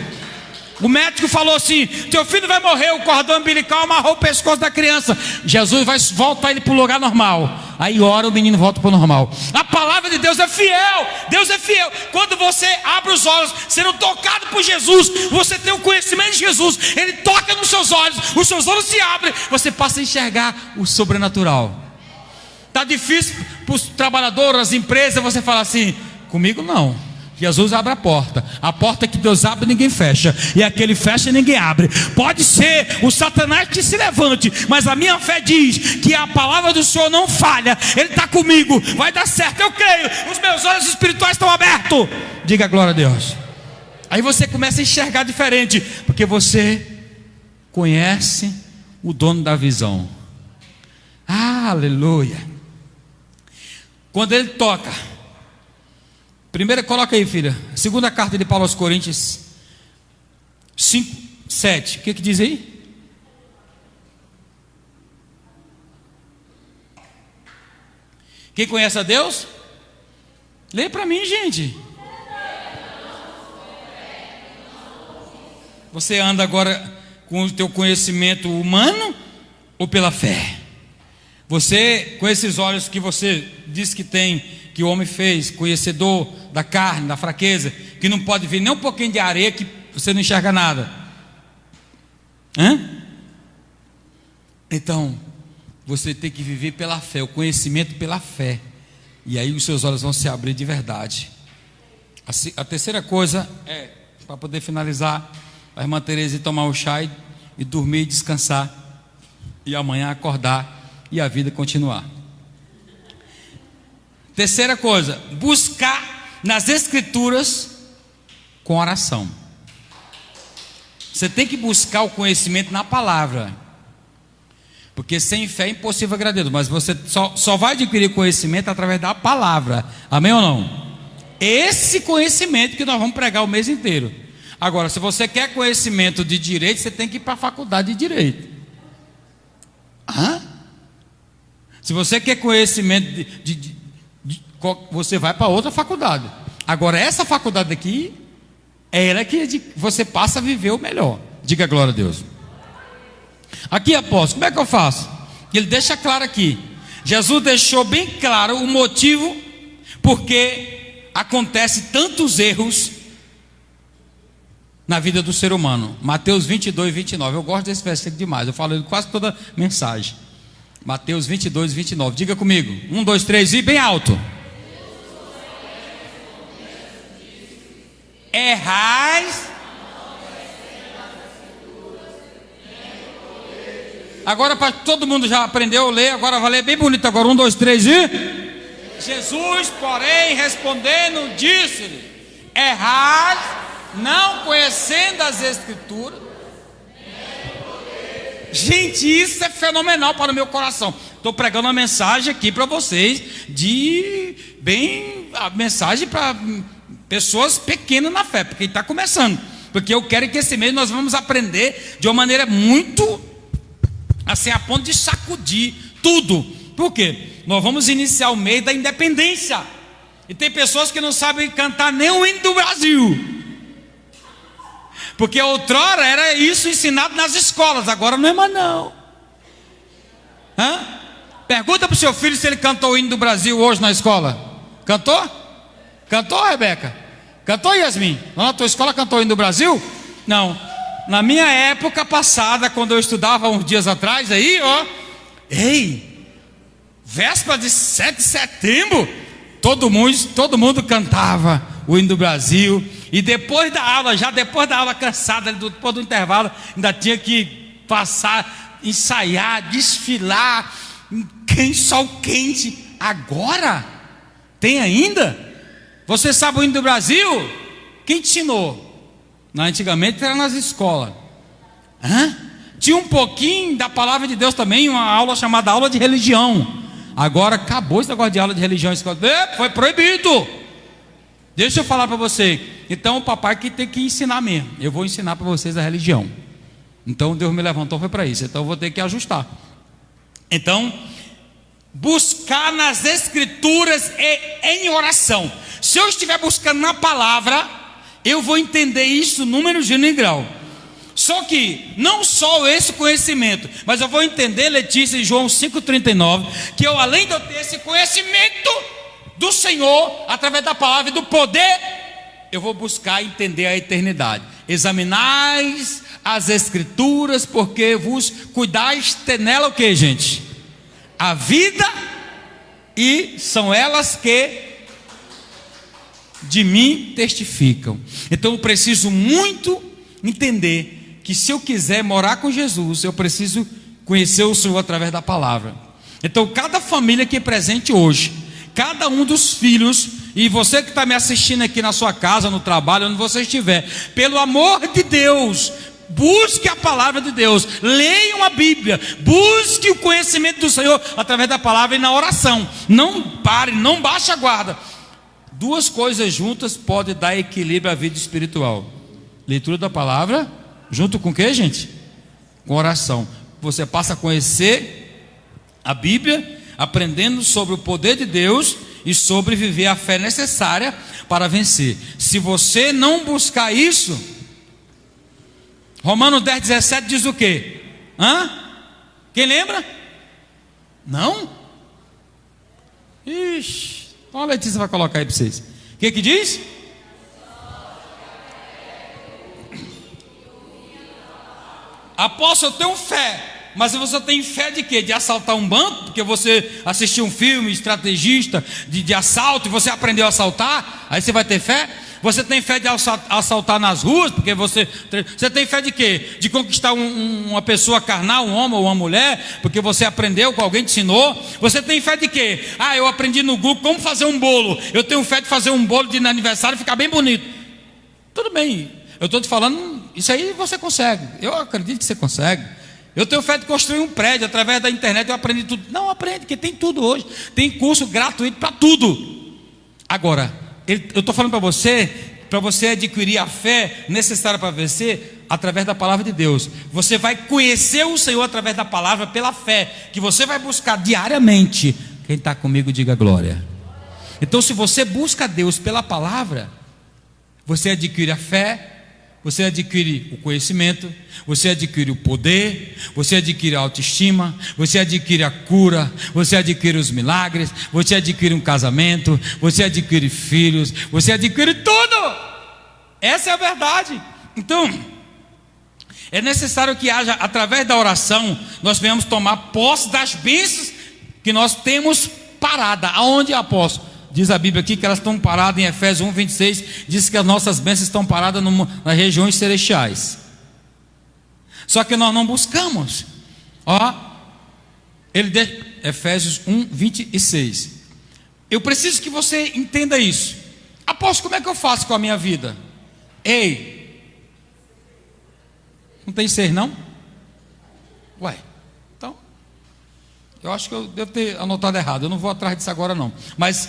O médico falou assim, teu filho vai morrer, o cordão umbilical amarrou o pescoço da criança, Jesus vai voltar ele para o lugar normal. Aí ora, o menino volta para o normal. A palavra de Deus é fiel, Deus é fiel. Quando você abre os olhos, sendo tocado por Jesus, você tem o conhecimento de Jesus, Ele toca nos seus olhos, os seus olhos se abrem, você passa a enxergar o sobrenatural. Está difícil para os trabalhadores, as empresas, você fala assim, comigo não. Jesus abre a porta que Deus abre ninguém fecha, e aquele fecha ninguém abre. Pode ser o Satanás que se levante, mas a minha fé diz que a palavra do Senhor não falha. Ele está comigo, vai dar certo, eu creio. Os meus olhos espirituais estão abertos. Diga glória a Deus. Aí você começa a enxergar diferente, porque você conhece o dono da visão. Aleluia. Quando ele toca, primeira, coloca aí, filha, segunda carta de Paulo aos Coríntios 5, 7, o que diz aí? Quem conhece a Deus? Lê para mim, gente. Você anda agora com o teu conhecimento humano ou pela fé? Você, com esses olhos que você diz que tem, que o homem fez, conhecedor da carne, da fraqueza, que não pode ver nem um pouquinho de areia, que você não enxerga nada. Então, você tem que viver pela fé, o conhecimento pela fé. E aí os seus olhos vão se abrir de verdade. A terceira coisa é, para poder finalizar, a irmã Tereza ir tomar o chá e dormir e descansar, e amanhã acordar e a vida continuar. Terceira coisa, buscar nas escrituras com oração. Você tem que buscar o conhecimento na palavra, porque sem fé é impossível agradar a Deus. Mas você só vai adquirir conhecimento através da palavra, amém ou não? Esse conhecimento que nós vamos pregar o mês inteiro. Agora, se você quer conhecimento de direito, você tem que ir para a faculdade de direito. Se você quer conhecimento você vai para outra faculdade. Agora, essa faculdade aqui é ela que você passa a viver o melhor. Diga glória a Deus. Aqui, apóstolo, como é que eu faço? Ele deixa claro aqui. Jesus deixou bem claro o motivo porque acontece tantos erros na vida do ser humano. Mateus 22, 29. Eu gosto desse versículo demais. Eu falo ele quase toda mensagem. Mateus 22, 29. Diga comigo. 1, 2, 3 e bem alto. Errais. Agora, para todo mundo já aprendeu a ler, agora vai ler bem bonito. Agora, 1, 2, 3 e. Jesus, porém, respondendo, disse-lhe: errais, não conhecendo as Escrituras. Gente, isso é fenomenal para o meu coração. Estou pregando uma mensagem aqui para vocês, a mensagem para pessoas pequenas na fé, porque está começando. Porque eu quero que esse mês nós vamos aprender de uma maneira muito, assim, a ponto de sacudir tudo. Por quê? Nós vamos iniciar o mês da independência. E tem pessoas que não sabem cantar nem o hino do Brasil. Porque outrora era isso ensinado nas escolas, agora não é mais não. Pergunta para o seu filho se ele cantou o hino do Brasil hoje na escola. Cantou? Cantou, Rebeca? Cantou, Yasmin? Lá na tua escola cantou o hino do Brasil? Não. Na minha época passada, quando eu estudava uns dias atrás aí, véspera de 7 de setembro, todo mundo cantava o hino do Brasil. E depois da aula, cansada, depois do intervalo, ainda tinha que passar, ensaiar, desfilar, sol quente. Agora, tem ainda? Você sabe o hino do Brasil? Quem te ensinou? Antigamente era nas escolas. Tinha um pouquinho da palavra de Deus também, uma aula chamada aula de religião. Agora acabou esse negócio de aula de religião. Foi proibido. Deixa eu falar para você. Então o papai que tem que ensinar mesmo. Eu vou ensinar para vocês a religião. Então Deus me levantou foi para isso. Então eu vou ter que ajustar. Então, buscar nas escrituras e em oração. Se eu estiver buscando na palavra, eu vou entender isso número, gênero e grau. Só que não só esse conhecimento, mas eu vou entender, Letícia, em João 5,39, que eu, além de eu ter esse conhecimento do Senhor, através da palavra e do poder, eu vou buscar entender a eternidade. Examinais as escrituras, porque vos cuidais ter nela o que, gente? A vida, e são elas que de mim testificam. Então eu preciso muito entender que se eu quiser morar com Jesus, eu preciso conhecer o Senhor através da palavra. Então cada família que é presente hoje, cada um dos filhos, e você que está me assistindo aqui na sua casa, no trabalho, onde você estiver, pelo amor de Deus, Busque a palavra de Deus, leiam a Bíblia, busque o conhecimento do Senhor através da palavra e na oração. Não pare, não baixe a guarda. Duas coisas juntas podem dar equilíbrio à vida espiritual: leitura da palavra, junto com o que, gente? Com oração. Você passa a conhecer a Bíblia, aprendendo sobre o poder de Deus e sobre viver a fé necessária para vencer. Se você não buscar isso, Romanos 10:17 diz o quê? Quem lembra? Não? Ixi, então a Letícia vai colocar aí para vocês. O que diz? Apóstolo, eu tenho fé. Mas você tem fé de quê? De assaltar um banco? Porque você assistiu um filme estrategista de assalto e você aprendeu a assaltar? Aí você vai ter fé? Você tem fé de assaltar nas ruas? Porque você tem fé de quê? De conquistar uma pessoa carnal, um homem ou uma mulher? Porque você aprendeu, com alguém te ensinou? Você tem fé de quê? Eu aprendi no Google como fazer um bolo. Eu tenho fé de fazer um bolo de aniversário e ficar bem bonito. Tudo bem, eu estou te falando, isso aí você consegue. Eu acredito que você consegue. Eu tenho fé de construir um prédio através da internet. Eu aprendi tudo. Não, aprende, porque tem tudo hoje. Tem curso gratuito para tudo. Agora, eu estou falando para você adquirir a fé necessária para vencer através da palavra de Deus. Você vai conhecer o Senhor através da palavra, pela fé que você vai buscar diariamente. Quem está comigo, diga glória. Então, se você busca Deus pela palavra, você adquire a fé, você adquire o conhecimento, você adquire o poder, você adquire a autoestima, você adquire a cura, você adquire os milagres, você adquire um casamento, você adquire filhos, você adquire tudo. Essa é a verdade. Então, é necessário que haja, através da oração, nós venhamos tomar posse das bênçãos que nós temos parada. Aonde, apóstolo? Diz a Bíblia aqui que elas estão paradas em Efésios 1:26, diz que as nossas bênçãos estão paradas nas regiões celestiais. Só que nós não buscamos. Efésios 1:26. Eu preciso que você entenda isso. Apóstolo, como é que eu faço com a minha vida? Não tem ser não? Então, eu acho que eu devo ter anotado errado. Eu não vou atrás disso agora não. Mas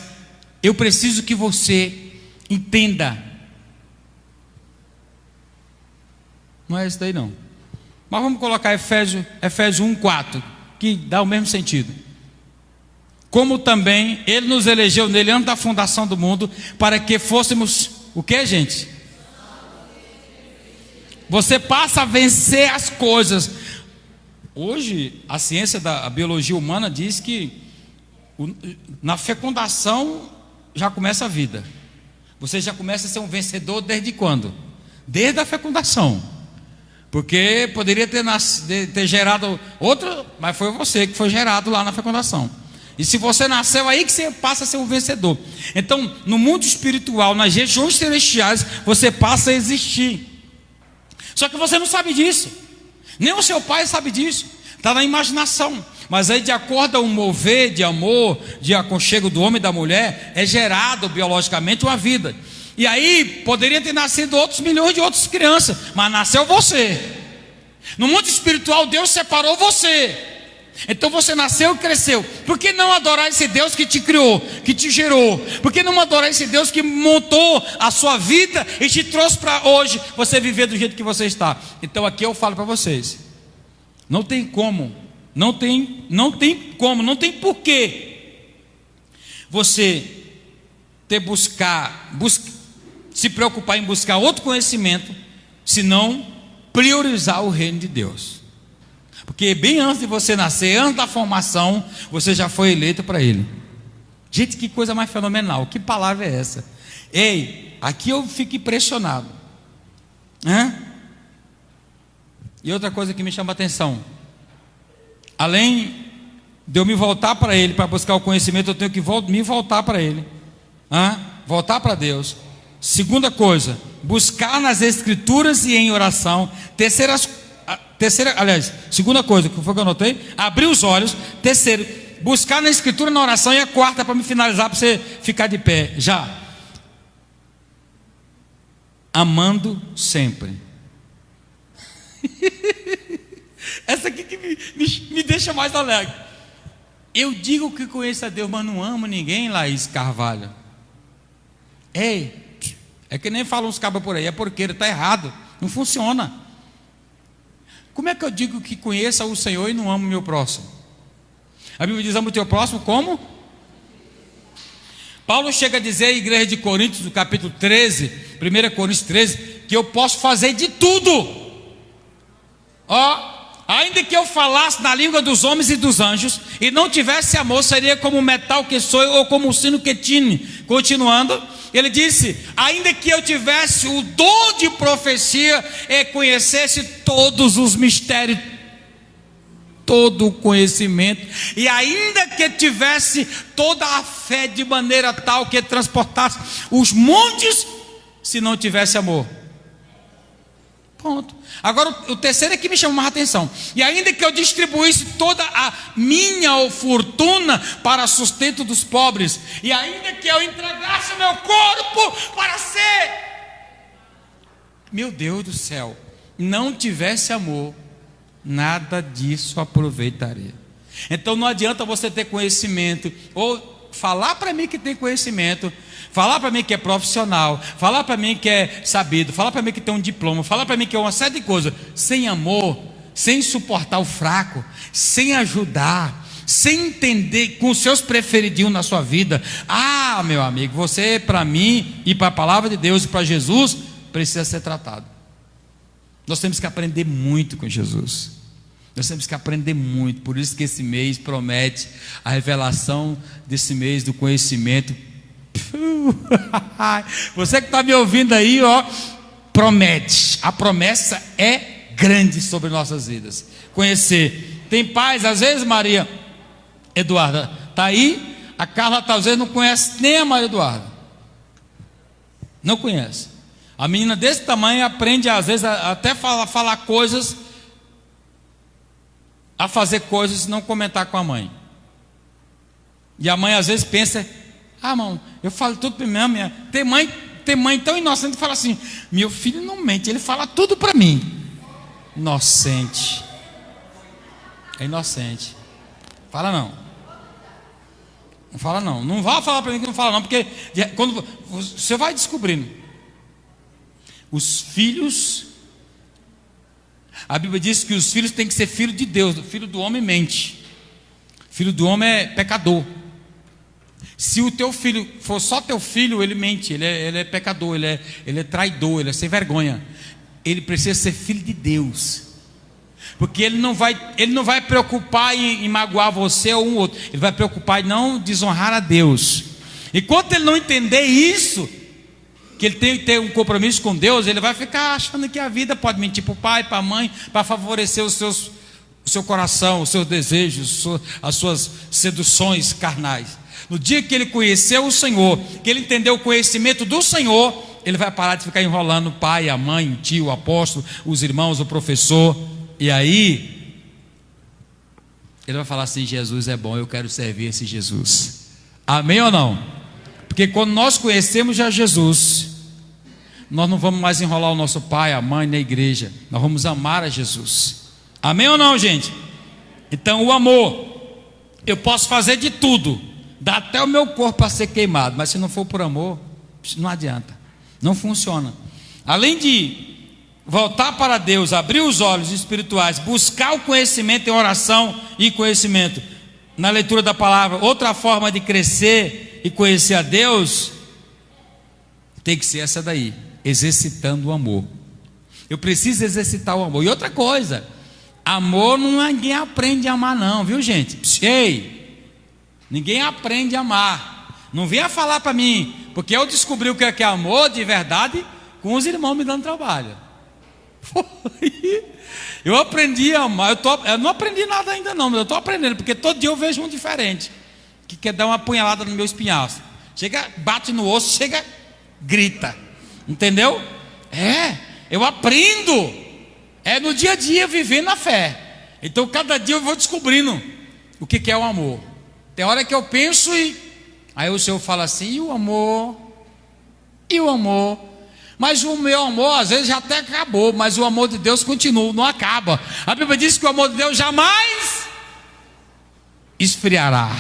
eu preciso que você entenda. Não é isso daí não. Mas vamos colocar Efésios 1:4, que dá o mesmo sentido. Como também Ele nos elegeu nele antes da fundação do mundo, para que fôssemos o que, gente? Você passa a vencer as coisas. Hoje a ciência da biologia humana diz que na fecundação já começa a vida. Você já começa a ser um vencedor desde quando? Desde a fecundação. Porque poderia ter gerado outro, mas foi você que foi gerado lá na fecundação. E se você nasceu aí, que você passa a ser um vencedor. Então, no mundo espiritual, nas regiões celestiais, você passa a existir. Só que você não sabe disso. Nem o seu pai sabe disso. Está na imaginação. Mas aí, de acordo com o mover de amor, de aconchego do homem e da mulher, é gerado biologicamente uma vida. E aí, poderia ter nascido outros milhões de outras crianças, mas nasceu você. No mundo espiritual, Deus separou você. Então você nasceu e cresceu. Por que não adorar esse Deus que te criou, que te gerou? Por que não adorar esse Deus que montou a sua vida e te trouxe para hoje você viver do jeito que você está? Então aqui eu falo para vocês, não tem como. Não tem porquê você se preocupar em buscar outro conhecimento, se não priorizar o reino de Deus. Porque bem antes de você nascer, antes da formação, você já foi eleito para Ele. Gente, que coisa mais fenomenal, que palavra é essa? Aqui eu fico impressionado. E outra coisa que me chama a atenção, além de eu me voltar para Ele, para buscar o conhecimento, eu tenho que me voltar para Ele. Voltar para Deus. Segunda coisa, buscar nas Escrituras e em oração. Segunda coisa, que foi que eu anotei, abrir os olhos. Terceiro, buscar na Escritura e na oração. E a quarta, para me finalizar, para você ficar de pé já. Amando sempre. Essa aqui que me deixa mais alegre. Eu digo que conheço a Deus, mas não amo ninguém, Laís Carvalho. Ei, é que nem falam uns cabos por aí, é porque ele está errado, não funciona. Como é que eu digo que conheça o Senhor e não amo o meu próximo? A Bíblia diz: ama o teu próximo como? Paulo chega a dizer à igreja de Coríntios, no capítulo 13, 1 Coríntios 13, que eu posso fazer de tudo. Ainda que eu falasse na língua dos homens e dos anjos, e não tivesse amor, seria como o metal que sou, ou como o sino que tine. Continuando, ele disse: ainda que eu tivesse o dom de profecia, e conhecesse todos os mistérios, todo o conhecimento, e ainda que tivesse toda a fé de maneira tal que transportasse os montes, se não tivesse amor. Ponto. Agora o terceiro é que me chama mais atenção: e ainda que eu distribuísse toda a minha fortuna para sustento dos pobres, e ainda que eu entregasse o meu corpo para ser, meu Deus do céu, não tivesse amor, nada disso aproveitaria. Então não adianta você ter conhecimento, ou falar para mim que tem conhecimento, falar para mim que é profissional, falar para mim que é sabido, falar para mim que tem um diploma, falar para mim que é uma série de coisas, sem amor, sem suportar o fraco, sem ajudar, sem entender com os seus preferidinhos na sua vida. Meu amigo, você, para mim e para a palavra de Deus e para Jesus, precisa ser tratado. Nós temos que aprender muito com Jesus. Nós temos que aprender muito. Por isso que esse mês promete a revelação desse mês do conhecimento. Você que está me ouvindo aí, promete. A promessa é grande sobre nossas vidas. Conhecer. Tem pais, às vezes, Maria Eduarda está aí, a Carla às vezes não conhece nem a Maria Eduarda. Não conhece. A menina desse tamanho aprende, às vezes, até falar coisas, a fazer coisas e não comentar com a mãe. E a mãe às vezes pensa: mão, eu falo tudo para minha. Tem mãe tão inocente que fala assim: meu filho não mente, ele fala tudo para mim. Inocente. É inocente. Fala não. Não fala não. Não vá falar para mim que não fala não, porque quando você vai descobrindo. Os filhos, a Bíblia diz que os filhos têm que ser filho de Deus. O filho do homem mente. O filho do homem é pecador. Se o teu filho for só teu filho, ele mente, ele é pecador, ele é traidor, ele é sem vergonha. Ele precisa ser filho de Deus, porque ele não vai preocupar em magoar você ou um outro. Ele vai preocupar em não desonrar a Deus. Enquanto ele não entender isso, que ele tem que ter um compromisso com Deus, ele vai ficar achando que a vida pode mentir para o pai, para a mãe, para favorecer o seu coração, os seus desejos, as suas seduções carnais. No dia que ele conheceu o Senhor, que ele entendeu o conhecimento do Senhor, ele vai parar de ficar enrolando o pai, a mãe, o tio, o apóstolo, os irmãos, o professor. E aí ele vai falar assim: Jesus é bom, eu quero servir esse Jesus. Amém ou não? Porque quando nós conhecemos já Jesus, nós não vamos mais enrolar o nosso pai, a mãe na igreja. Nós vamos amar a Jesus. Amém ou não, gente? Então o amor, eu posso fazer de tudo, dá até o meu corpo para ser queimado, mas se não for por amor, não adianta, não funciona. Além de voltar para Deus, abrir os olhos espirituais, buscar o conhecimento em oração e conhecimento na leitura da palavra, outra forma de crescer e conhecer a Deus tem que ser essa daí, exercitando o amor. Eu preciso exercitar o amor. E outra coisa, amor ninguém aprende a amar não, viu gente? Ei, ninguém aprende a amar. Não venha falar para mim, porque eu descobri o que é amor de verdade com os irmãos me dando trabalho. Eu aprendi a amar. Eu não aprendi nada ainda não, mas eu estou aprendendo, porque todo dia eu vejo um diferente que quer dar uma punhalada no meu espinhaço. Chega, bate no osso, chega, grita. Entendeu? Eu aprendo. É no dia a dia vivendo na fé. Então cada dia eu vou descobrindo o que é o amor. Tem hora que eu penso aí o Senhor fala assim: e o amor? E o amor? Mas o meu amor às vezes já até acabou, mas o amor de Deus continua, não acaba. A Bíblia diz que o amor de Deus jamais esfriará.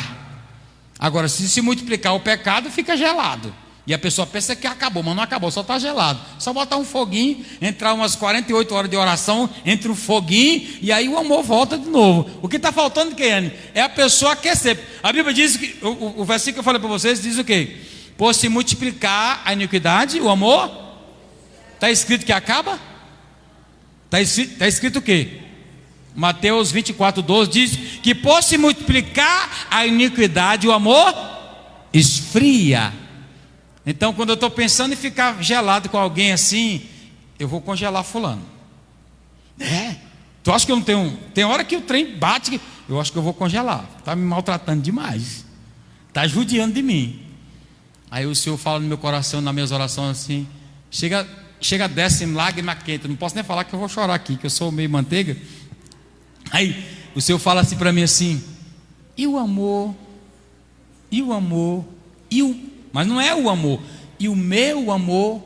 Agora, se multiplicar o pecado, fica gelado. E a pessoa pensa que acabou, mas não acabou, só está gelado. Só botar um foguinho, entrar umas 48 horas de oração, entre um foguinho, e aí o amor volta de novo. O que está faltando, Keiane, é a pessoa aquecer. A Bíblia diz que, o versículo que eu falei para vocês, diz o quê? Por se multiplicar a iniquidade, o amor, está escrito que acaba? Está escrito o quê? Mateus 24:12 diz que por se multiplicar a iniquidade, o amor esfria. Então, quando eu estou pensando em ficar gelado com alguém assim, eu vou congelar fulano. Tu acha que eu não tenho... Tem hora que o trem bate, eu acho que eu vou congelar. Está me maltratando demais. Está judiando de mim. Aí o Senhor fala no meu coração, nas minhas orações assim, chega desce lágrima quente. Não posso nem falar que eu vou chorar aqui, que eu sou meio manteiga. Aí o Senhor fala assim para mim assim: e o amor? E o amor? Mas não é o amor. E o meu amor?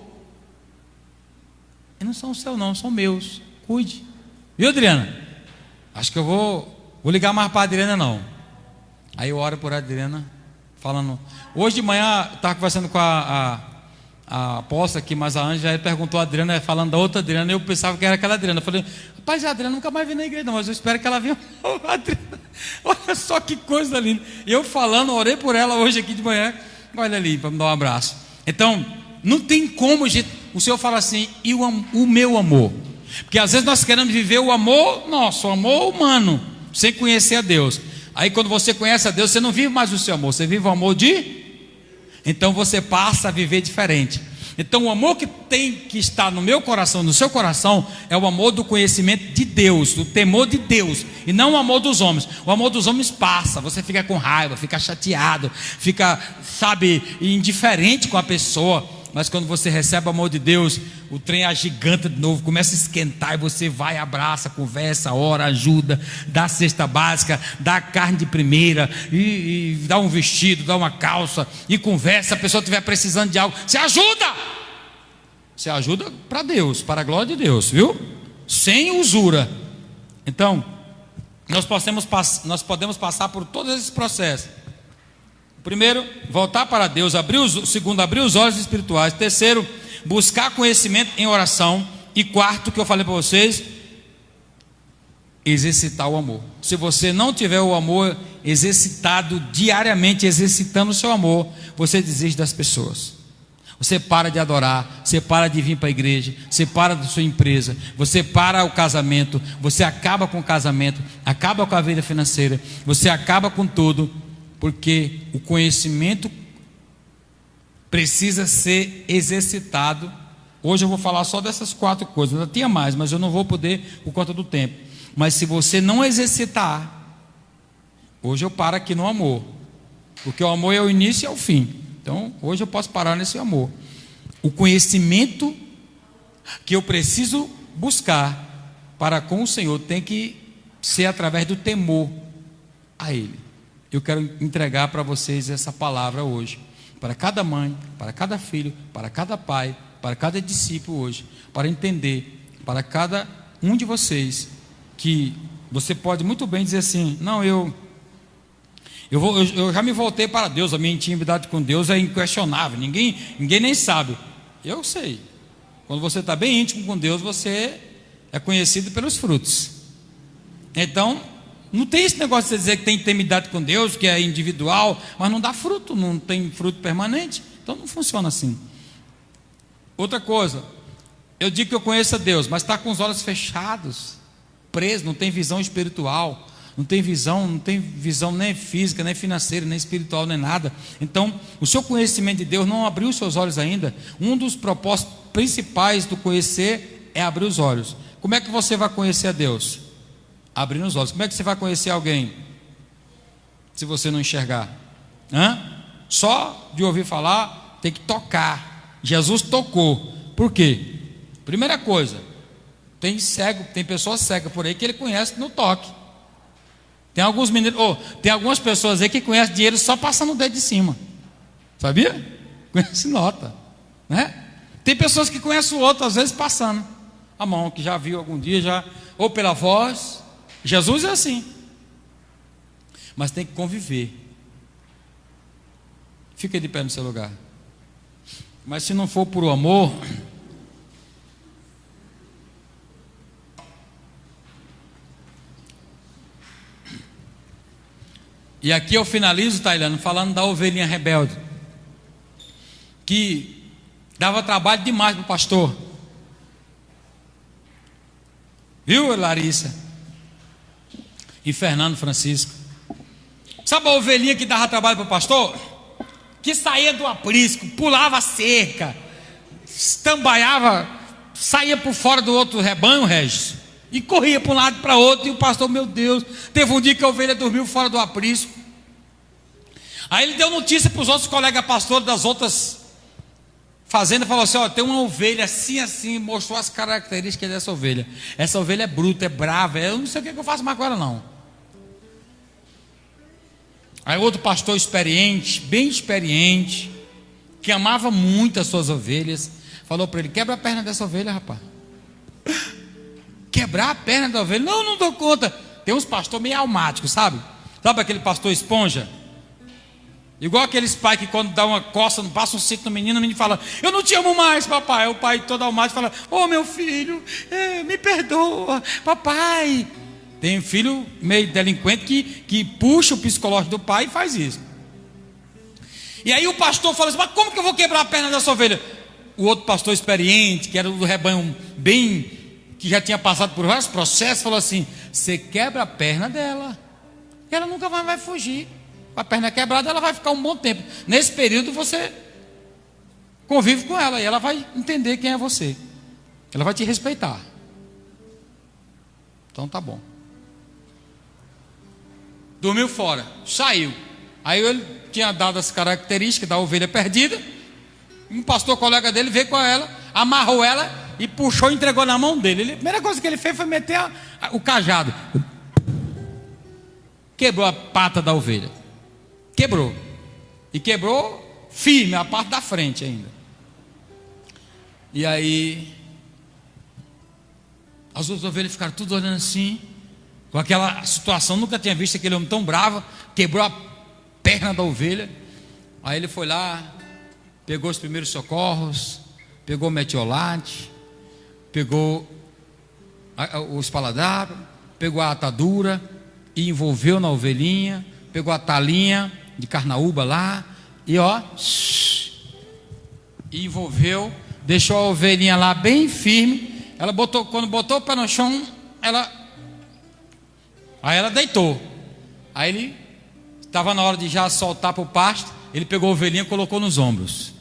E não são os seus não, são meus. Cuide. Viu, Adriana? Acho que eu vou ligar mais para a Adriana não. Aí eu oro por Adriana, falando. Hoje de manhã estava conversando com a apóstola aqui, mas a Ângela perguntou a Adriana, falando da outra Adriana, eu pensava que era aquela Adriana. Eu falei, rapaz, a Adriana nunca mais vem na igreja não, mas eu espero que ela venha. Adriana, olha só que coisa linda. Eu falando, orei por ela hoje aqui de manhã. Olha ali, para me dar um abraço. Então, não tem como, o Senhor fala assim, e o meu amor? Porque às vezes nós queremos viver o amor nosso, o amor humano, sem conhecer a Deus. Aí quando você conhece a Deus, você não vive mais o seu amor, você vive o amor então você passa a viver diferente. Então o amor que tem que estar no meu coração, no seu coração, é o amor do conhecimento de Deus, do temor de Deus, e não o amor dos homens. O amor dos homens passa, você fica com raiva, fica chateado, fica, indiferente com a pessoa. Mas quando você recebe o amor de Deus, o trem agiganta de novo, começa a esquentar, e você vai, abraça, conversa, ora, ajuda, dá a cesta básica, dá a carne de primeira, e dá um vestido, dá uma calça, e conversa. Se a pessoa estiver precisando de algo, você ajuda para Deus, para a glória de Deus, viu? Sem usura. Então, nós podemos passar por todos esses processos. Primeiro, voltar para Deus. Segundo, abrir os olhos espirituais. Terceiro, buscar conhecimento em oração. E quarto, que eu falei para vocês, exercitar o amor. Se você não tiver o amor exercitado diariamente, exercitando o seu amor, você desiste das pessoas. Você para de adorar, você para de vir para a igreja, você para da sua empresa, você para o casamento, você acaba com o casamento, acaba com a vida financeira, você acaba com tudo. Porque o conhecimento precisa ser exercitado. Hoje eu vou falar só dessas 4 coisas. Ainda tinha mais, mas eu não vou poder por conta do tempo. Mas se você não exercitar, hoje eu paro aqui no amor, porque o amor é o início e é o fim. Então hoje eu posso parar nesse amor. O conhecimento que eu preciso buscar para com o Senhor tem que ser através do temor a Ele. Eu quero entregar para vocês essa palavra hoje, para cada mãe, para cada filho, para cada pai, para cada discípulo hoje, para entender, para cada um de vocês, que você pode muito bem dizer assim, não, eu já me voltei para Deus, a minha intimidade com Deus é inquestionável, ninguém nem sabe. Eu sei, quando você está bem íntimo com Deus, você é conhecido pelos frutos. Então, não tem esse negócio de você dizer que tem intimidade com Deus, que é individual, mas não dá fruto, não tem fruto permanente. Então não funciona assim. Outra coisa, eu digo que eu conheço a Deus, mas está com os olhos fechados, preso, não tem visão espiritual, não tem visão nem física, nem financeira, nem espiritual, nem nada. Então, o seu conhecimento de Deus não abriu os seus olhos ainda. Um dos propósitos principais do conhecer é abrir os olhos. Como é que você vai conhecer a Deus? Abrindo os olhos. Como é que você vai conhecer alguém se você não enxergar? Só de ouvir falar, tem que tocar. Jesus tocou. Por quê? Primeira coisa, tem pessoas cegas por aí que ele conhece no toque. Tem algumas pessoas aí que conhecem dinheiro só passando o dedo de cima. Sabia? Conhece nota, né? Tem pessoas que conhecem o outro, às vezes passando a mão, que já viu algum dia, já, ou pela voz. Jesus é assim. Mas tem que conviver. Fica de pé no seu lugar. Mas se não for por o amor, e aqui eu finalizo, Tailano, falando da ovelhinha rebelde, que dava trabalho demais para o pastor. Viu, Larissa? E Fernando Francisco. Sabe a ovelhinha que dava trabalho para o pastor? Que saía do aprisco, pulava a cerca, estambaiava, saía por fora do outro rebanho, Regis, e corria para um lado e para outro. E o pastor, meu Deus, teve um dia que a ovelha dormiu fora do aprisco. Aí ele deu notícia para os outros colegas pastores das outras fazendas, falou assim: ó, tem uma ovelha assim, assim, mostrou as características dessa ovelha. Essa ovelha é bruta, é brava, eu não sei o que eu faço mais com ela não. Aí outro pastor experiente, bem experiente, que amava muito as suas ovelhas, falou para ele: quebra a perna dessa ovelha, rapaz. Quebrar a perna da ovelha? Não, não dou conta. Tem uns pastores meio almáticos, sabe? Sabe aquele pastor esponja? Igual aqueles pais que quando dá uma coça, passa um cinto no menino, o menino fala: eu não te amo mais, papai. Aí o pai todo almático fala: ô meu filho, me perdoa, papai. Tem filho meio delinquente que puxa o psicológico do pai e faz isso. E aí o pastor fala assim: mas como que eu vou quebrar a perna dessa ovelha? O outro pastor experiente, que era do rebanho bem, que já tinha passado por vários processos, falou assim: você quebra a perna dela, e ela nunca vai fugir. Com a perna quebrada, ela vai ficar um bom tempo. Nesse período você convive com ela, e ela vai entender quem é você. Ela vai te respeitar. Então tá bom. Dormiu fora, saiu. Aí ele tinha dado as características da ovelha perdida. Um pastor colega dele veio com ela, amarrou ela e puxou e entregou na mão dele. A primeira coisa que ele fez foi meter o cajado. Quebrou a pata da ovelha. Quebrou. E quebrou firme a parte da frente ainda. E aí as outras ovelhas ficaram tudo olhando assim, com aquela situação. Nunca tinha visto aquele homem tão bravo. Quebrou a perna da ovelha. Aí ele foi lá, pegou os primeiros socorros, pegou o metiolate, pegou o espaladrapo, pegou a atadura e envolveu na ovelhinha, pegou a talinha de carnaúba lá e ó, e envolveu, deixou a ovelhinha lá bem firme. Ela botou, quando botou o pé no chão, aí ela deitou. Aí ele estava na hora de já soltar para o pasto. Ele pegou a ovelhinha e colocou nos ombros.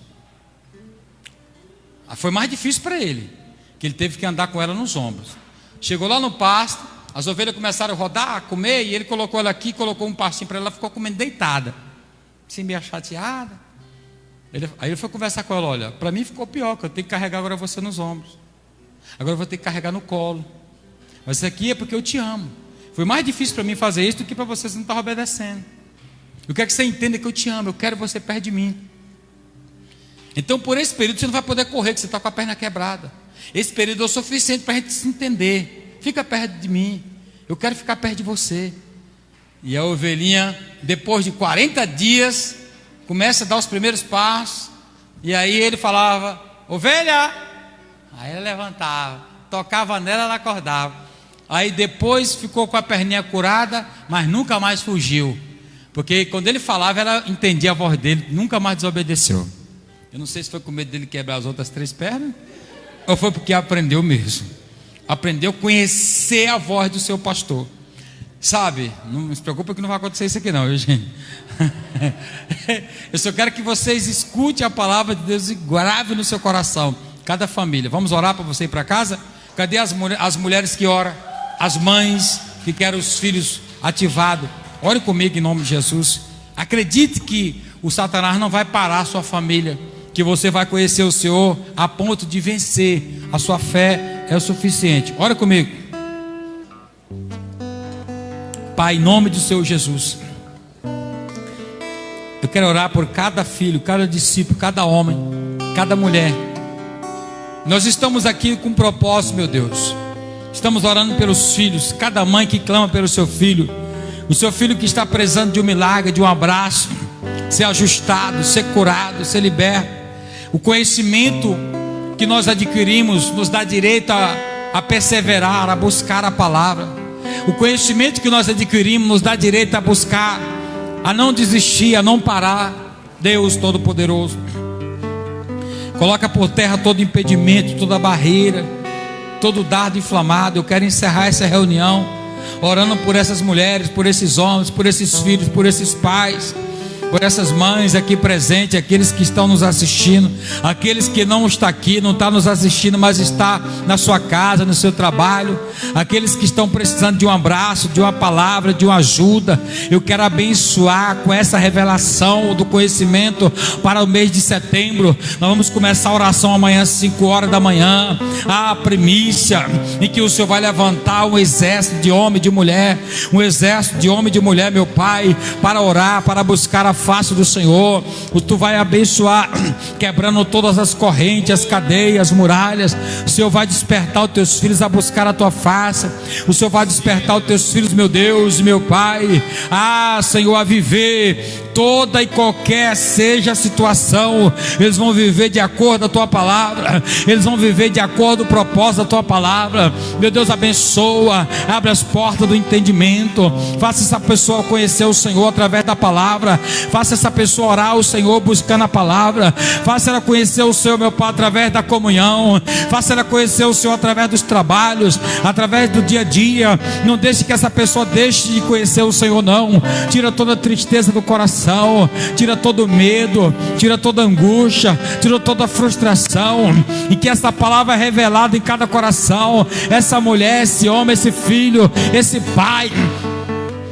Foi mais difícil para ele, que ele teve que andar com ela nos ombros. Chegou lá no pasto, as ovelhas começaram a rodar, a comer, e ele colocou ela aqui, colocou um pastinho para ela, ela ficou comendo deitada, assim meio chateada. Aí ele foi conversar com ela: olha, para mim ficou pior, que eu tenho que carregar agora você nos ombros. Agora eu vou ter que carregar no colo. Mas isso aqui é porque eu te amo. Foi mais difícil para mim fazer isso do que para você não estar obedecendo. Eu quero que você entenda que eu te amo, eu quero você perto de mim. Então por esse período você não vai poder correr, que você está com a perna quebrada. Esse período é o suficiente para a gente se entender. Fica perto de mim, eu quero ficar perto de você. E a ovelhinha, depois de 40 dias, começa a dar os primeiros passos. E aí ele falava: ovelha. Aí ela levantava, tocava nela, ela acordava. Aí depois ficou com a perninha curada, mas nunca mais fugiu. Porque quando ele falava, ela entendia a voz dele, nunca mais desobedeceu. Eu não sei se foi com medo dele quebrar as outras 3 pernas, ou foi porque aprendeu mesmo. Aprendeu a conhecer a voz do seu pastor. Sabe, não se preocupa que não vai acontecer isso aqui não, viu, gente? Eu só quero que vocês escutem a palavra de Deus e grave no seu coração. Cada família, vamos orar para você ir para casa? Cadê as mulheres que oram? As mães que querem os filhos ativados? Ore comigo em nome de Jesus. Acredite que o Satanás não vai parar a sua família, que você vai conhecer o Senhor a ponto de vencer. A sua fé é o suficiente. Ore comigo. Pai, em nome do Senhor Jesus, eu quero orar por cada filho, cada discípulo, cada homem, cada mulher Nós estamos aqui com um propósito, meu Deus. Estamos orando pelos filhos, cada mãe que clama pelo seu filho, o seu filho que está precisando de um milagre, de um abraço, ser ajustado, ser curado, ser liberto. O conhecimento que nós adquirimos nos dá direito a perseverar, a buscar a palavra. O conhecimento que nós adquirimos nos dá direito a buscar, a não desistir, a não parar. Deus Todo-Poderoso, coloca por terra todo impedimento, toda barreira, todo dardo inflamado. Eu quero encerrar essa reunião orando por essas mulheres, por esses homens, por esses filhos, por esses pais, por essas mães aqui presentes, aqueles que estão nos assistindo, aqueles que não estão aqui, não estão nos assistindo, mas está na sua casa, no seu trabalho, aqueles que estão precisando de um abraço, de uma palavra, de uma ajuda. Eu quero abençoar com essa revelação do conhecimento para o mês de setembro. Nós vamos começar a oração amanhã às 5 horas da manhã, a primícia, em que o Senhor vai levantar um exército de homem e de mulher, um exército de homem e de mulher, meu Pai, para orar, para buscar a face do Senhor. Tu vai abençoar, quebrando todas as correntes, as cadeias, as muralhas. O Senhor vai despertar os teus filhos a buscar a tua face. O Senhor vai despertar os teus filhos, meu Deus e meu Pai, Senhor, a viver toda e qualquer seja a situação. Eles vão viver de acordo com a tua palavra, eles vão viver de acordo com o propósito da tua palavra. Meu Deus, abençoa, abre as portas do entendimento, faça essa pessoa conhecer o Senhor através da palavra, faça essa pessoa orar ao Senhor buscando a palavra, faça ela conhecer o Senhor, meu Pai, através da comunhão, faça ela conhecer o Senhor através dos trabalhos, através do dia a dia. Não deixe que essa pessoa deixe de conhecer o Senhor, não. Tira toda a tristeza do coração, tira todo o medo, tira toda a angústia, tira toda a frustração, e que essa palavra é revelada em cada coração. Essa mulher, esse homem, esse filho, esse pai,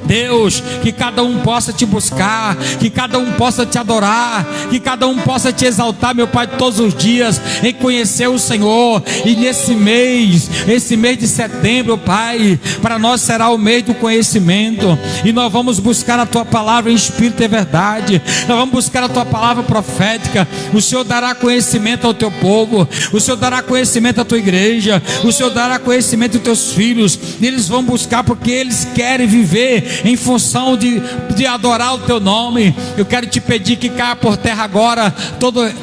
Deus, que cada um possa te buscar, que cada um possa te adorar, que cada um possa te exaltar, meu Pai, todos os dias, em conhecer o Senhor. E nesse mês, esse mês de setembro, Pai, para nós será o mês do conhecimento, e nós vamos buscar a tua palavra em espírito e verdade. Nós vamos buscar a tua palavra profética. O Senhor dará conhecimento ao teu povo, o Senhor dará conhecimento à tua igreja, o Senhor dará conhecimento aos teus filhos, e eles vão buscar porque eles querem viver em função de adorar o teu nome. Eu quero te pedir que caia por terra agora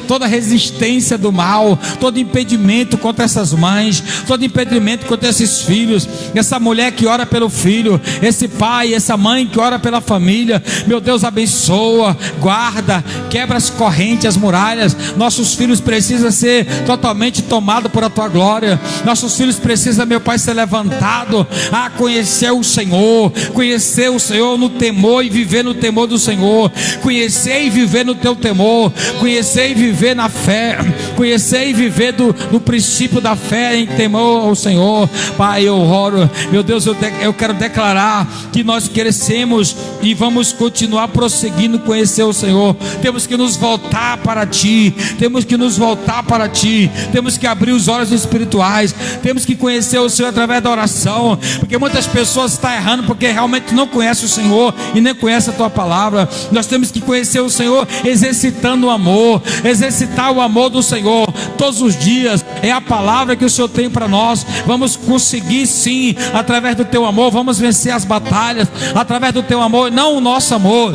toda resistência do mal, todo impedimento contra essas mães, todo impedimento contra esses filhos, essa mulher que ora pelo filho, esse pai, essa mãe que ora pela família. Meu Deus, abençoa, guarda, quebra as correntes, as muralhas. Nossos filhos precisam ser totalmente tomados por a tua glória. Nossos filhos precisam, meu Pai, ser levantados a conhecer o Senhor, conhecer o Senhor no temor e viver no temor do Senhor, conhecer e viver no teu temor, conhecer e viver na fé, conhecer e viver no princípio da fé em temor ao Senhor. Pai, eu oro, meu Deus, eu quero declarar que nós crescemos e vamos continuar prosseguindo conhecer o Senhor. Temos que nos voltar para Ti, temos que nos voltar para Ti, temos que abrir os olhos espirituais, temos que conhecer o Senhor através da oração, porque muitas pessoas estão errando porque realmente não conhece o Senhor e nem conhece a tua palavra. Nós temos que conhecer o Senhor exercitando o amor, exercitar o amor do Senhor todos os dias. É a palavra que o Senhor tem para nós. Vamos conseguir sim, através do teu amor, vamos vencer as batalhas através do teu amor, não o nosso amor,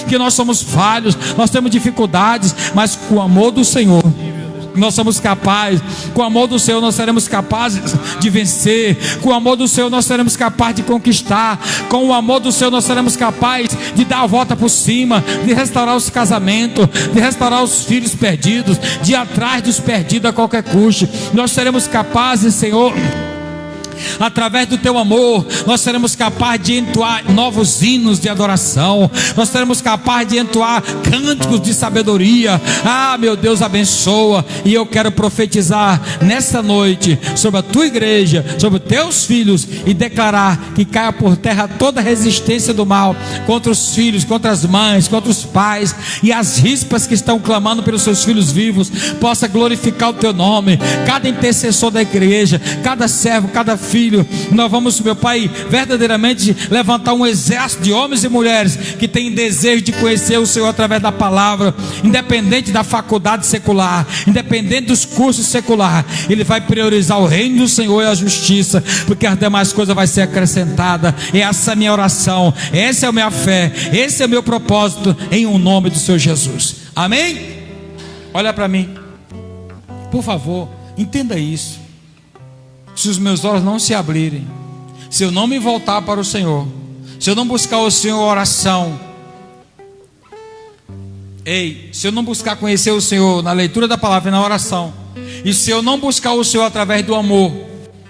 que nós somos falhos, nós temos dificuldades, mas com o amor do Senhor nós somos capazes. Com o amor do Senhor nós seremos capazes de vencer. Com o amor do Senhor nós seremos capazes de conquistar. Com o amor do Senhor nós seremos capazes de dar a volta por cima, de restaurar os casamentos, de restaurar os filhos perdidos, de ir atrás dos perdidos a qualquer custo. Nós seremos capazes, Senhor, através do teu amor, nós seremos capazes de entoar novos hinos de adoração, nós seremos capazes de entoar cânticos de sabedoria. Meu Deus, abençoa. E eu quero profetizar nessa noite sobre a tua igreja, sobre os teus filhos, e declarar que caia por terra toda resistência do mal contra os filhos, contra as mães, contra os pais, e as rispas que estão clamando pelos seus filhos vivos possa glorificar o teu nome. Cada intercessor da igreja, cada servo, cada filho. Nós vamos, meu Pai, verdadeiramente levantar um exército de homens e mulheres que têm desejo de conhecer o Senhor através da palavra, independente da faculdade secular, independente dos cursos seculares. Ele vai priorizar o reino do Senhor e a justiça, porque as demais coisas vai ser acrescentada. Essa é a minha oração, essa é a minha fé, esse é o meu propósito, em o nome do Senhor Jesus. Amém? Olha para mim, por favor, entenda isso. Se os meus olhos não se abrirem, se eu não me voltar para o Senhor, se eu não buscar o Senhor em oração, se eu não buscar conhecer o Senhor na leitura da palavra e na oração, e se eu não buscar o Senhor através do amor,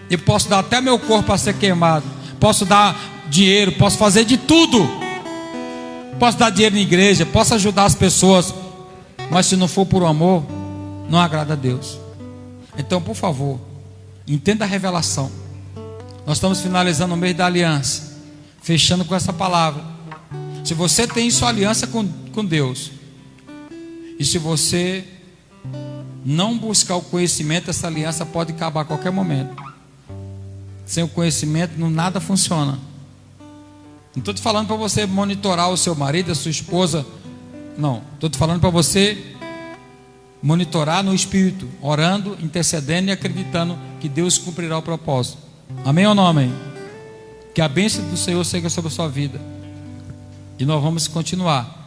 eu posso dar até meu corpo a ser queimado, posso dar dinheiro, posso fazer de tudo, posso dar dinheiro na igreja, posso ajudar as pessoas, mas se não for por amor, não agrada a Deus. Então, por favor, entenda a revelação. Nós estamos finalizando o mês da aliança, fechando com essa palavra. Se você tem sua aliança com Deus, e se você não buscar o conhecimento, essa aliança pode acabar a qualquer momento. Sem o conhecimento, nada funciona. Não estou te falando para você monitorar o seu marido, a sua esposa. Não, estou te falando para você monitorar no Espírito, orando, intercedendo e acreditando que Deus cumprirá o propósito. Amém ou não amém? Que a bênção do Senhor seja sobre a sua vida. E nós vamos continuar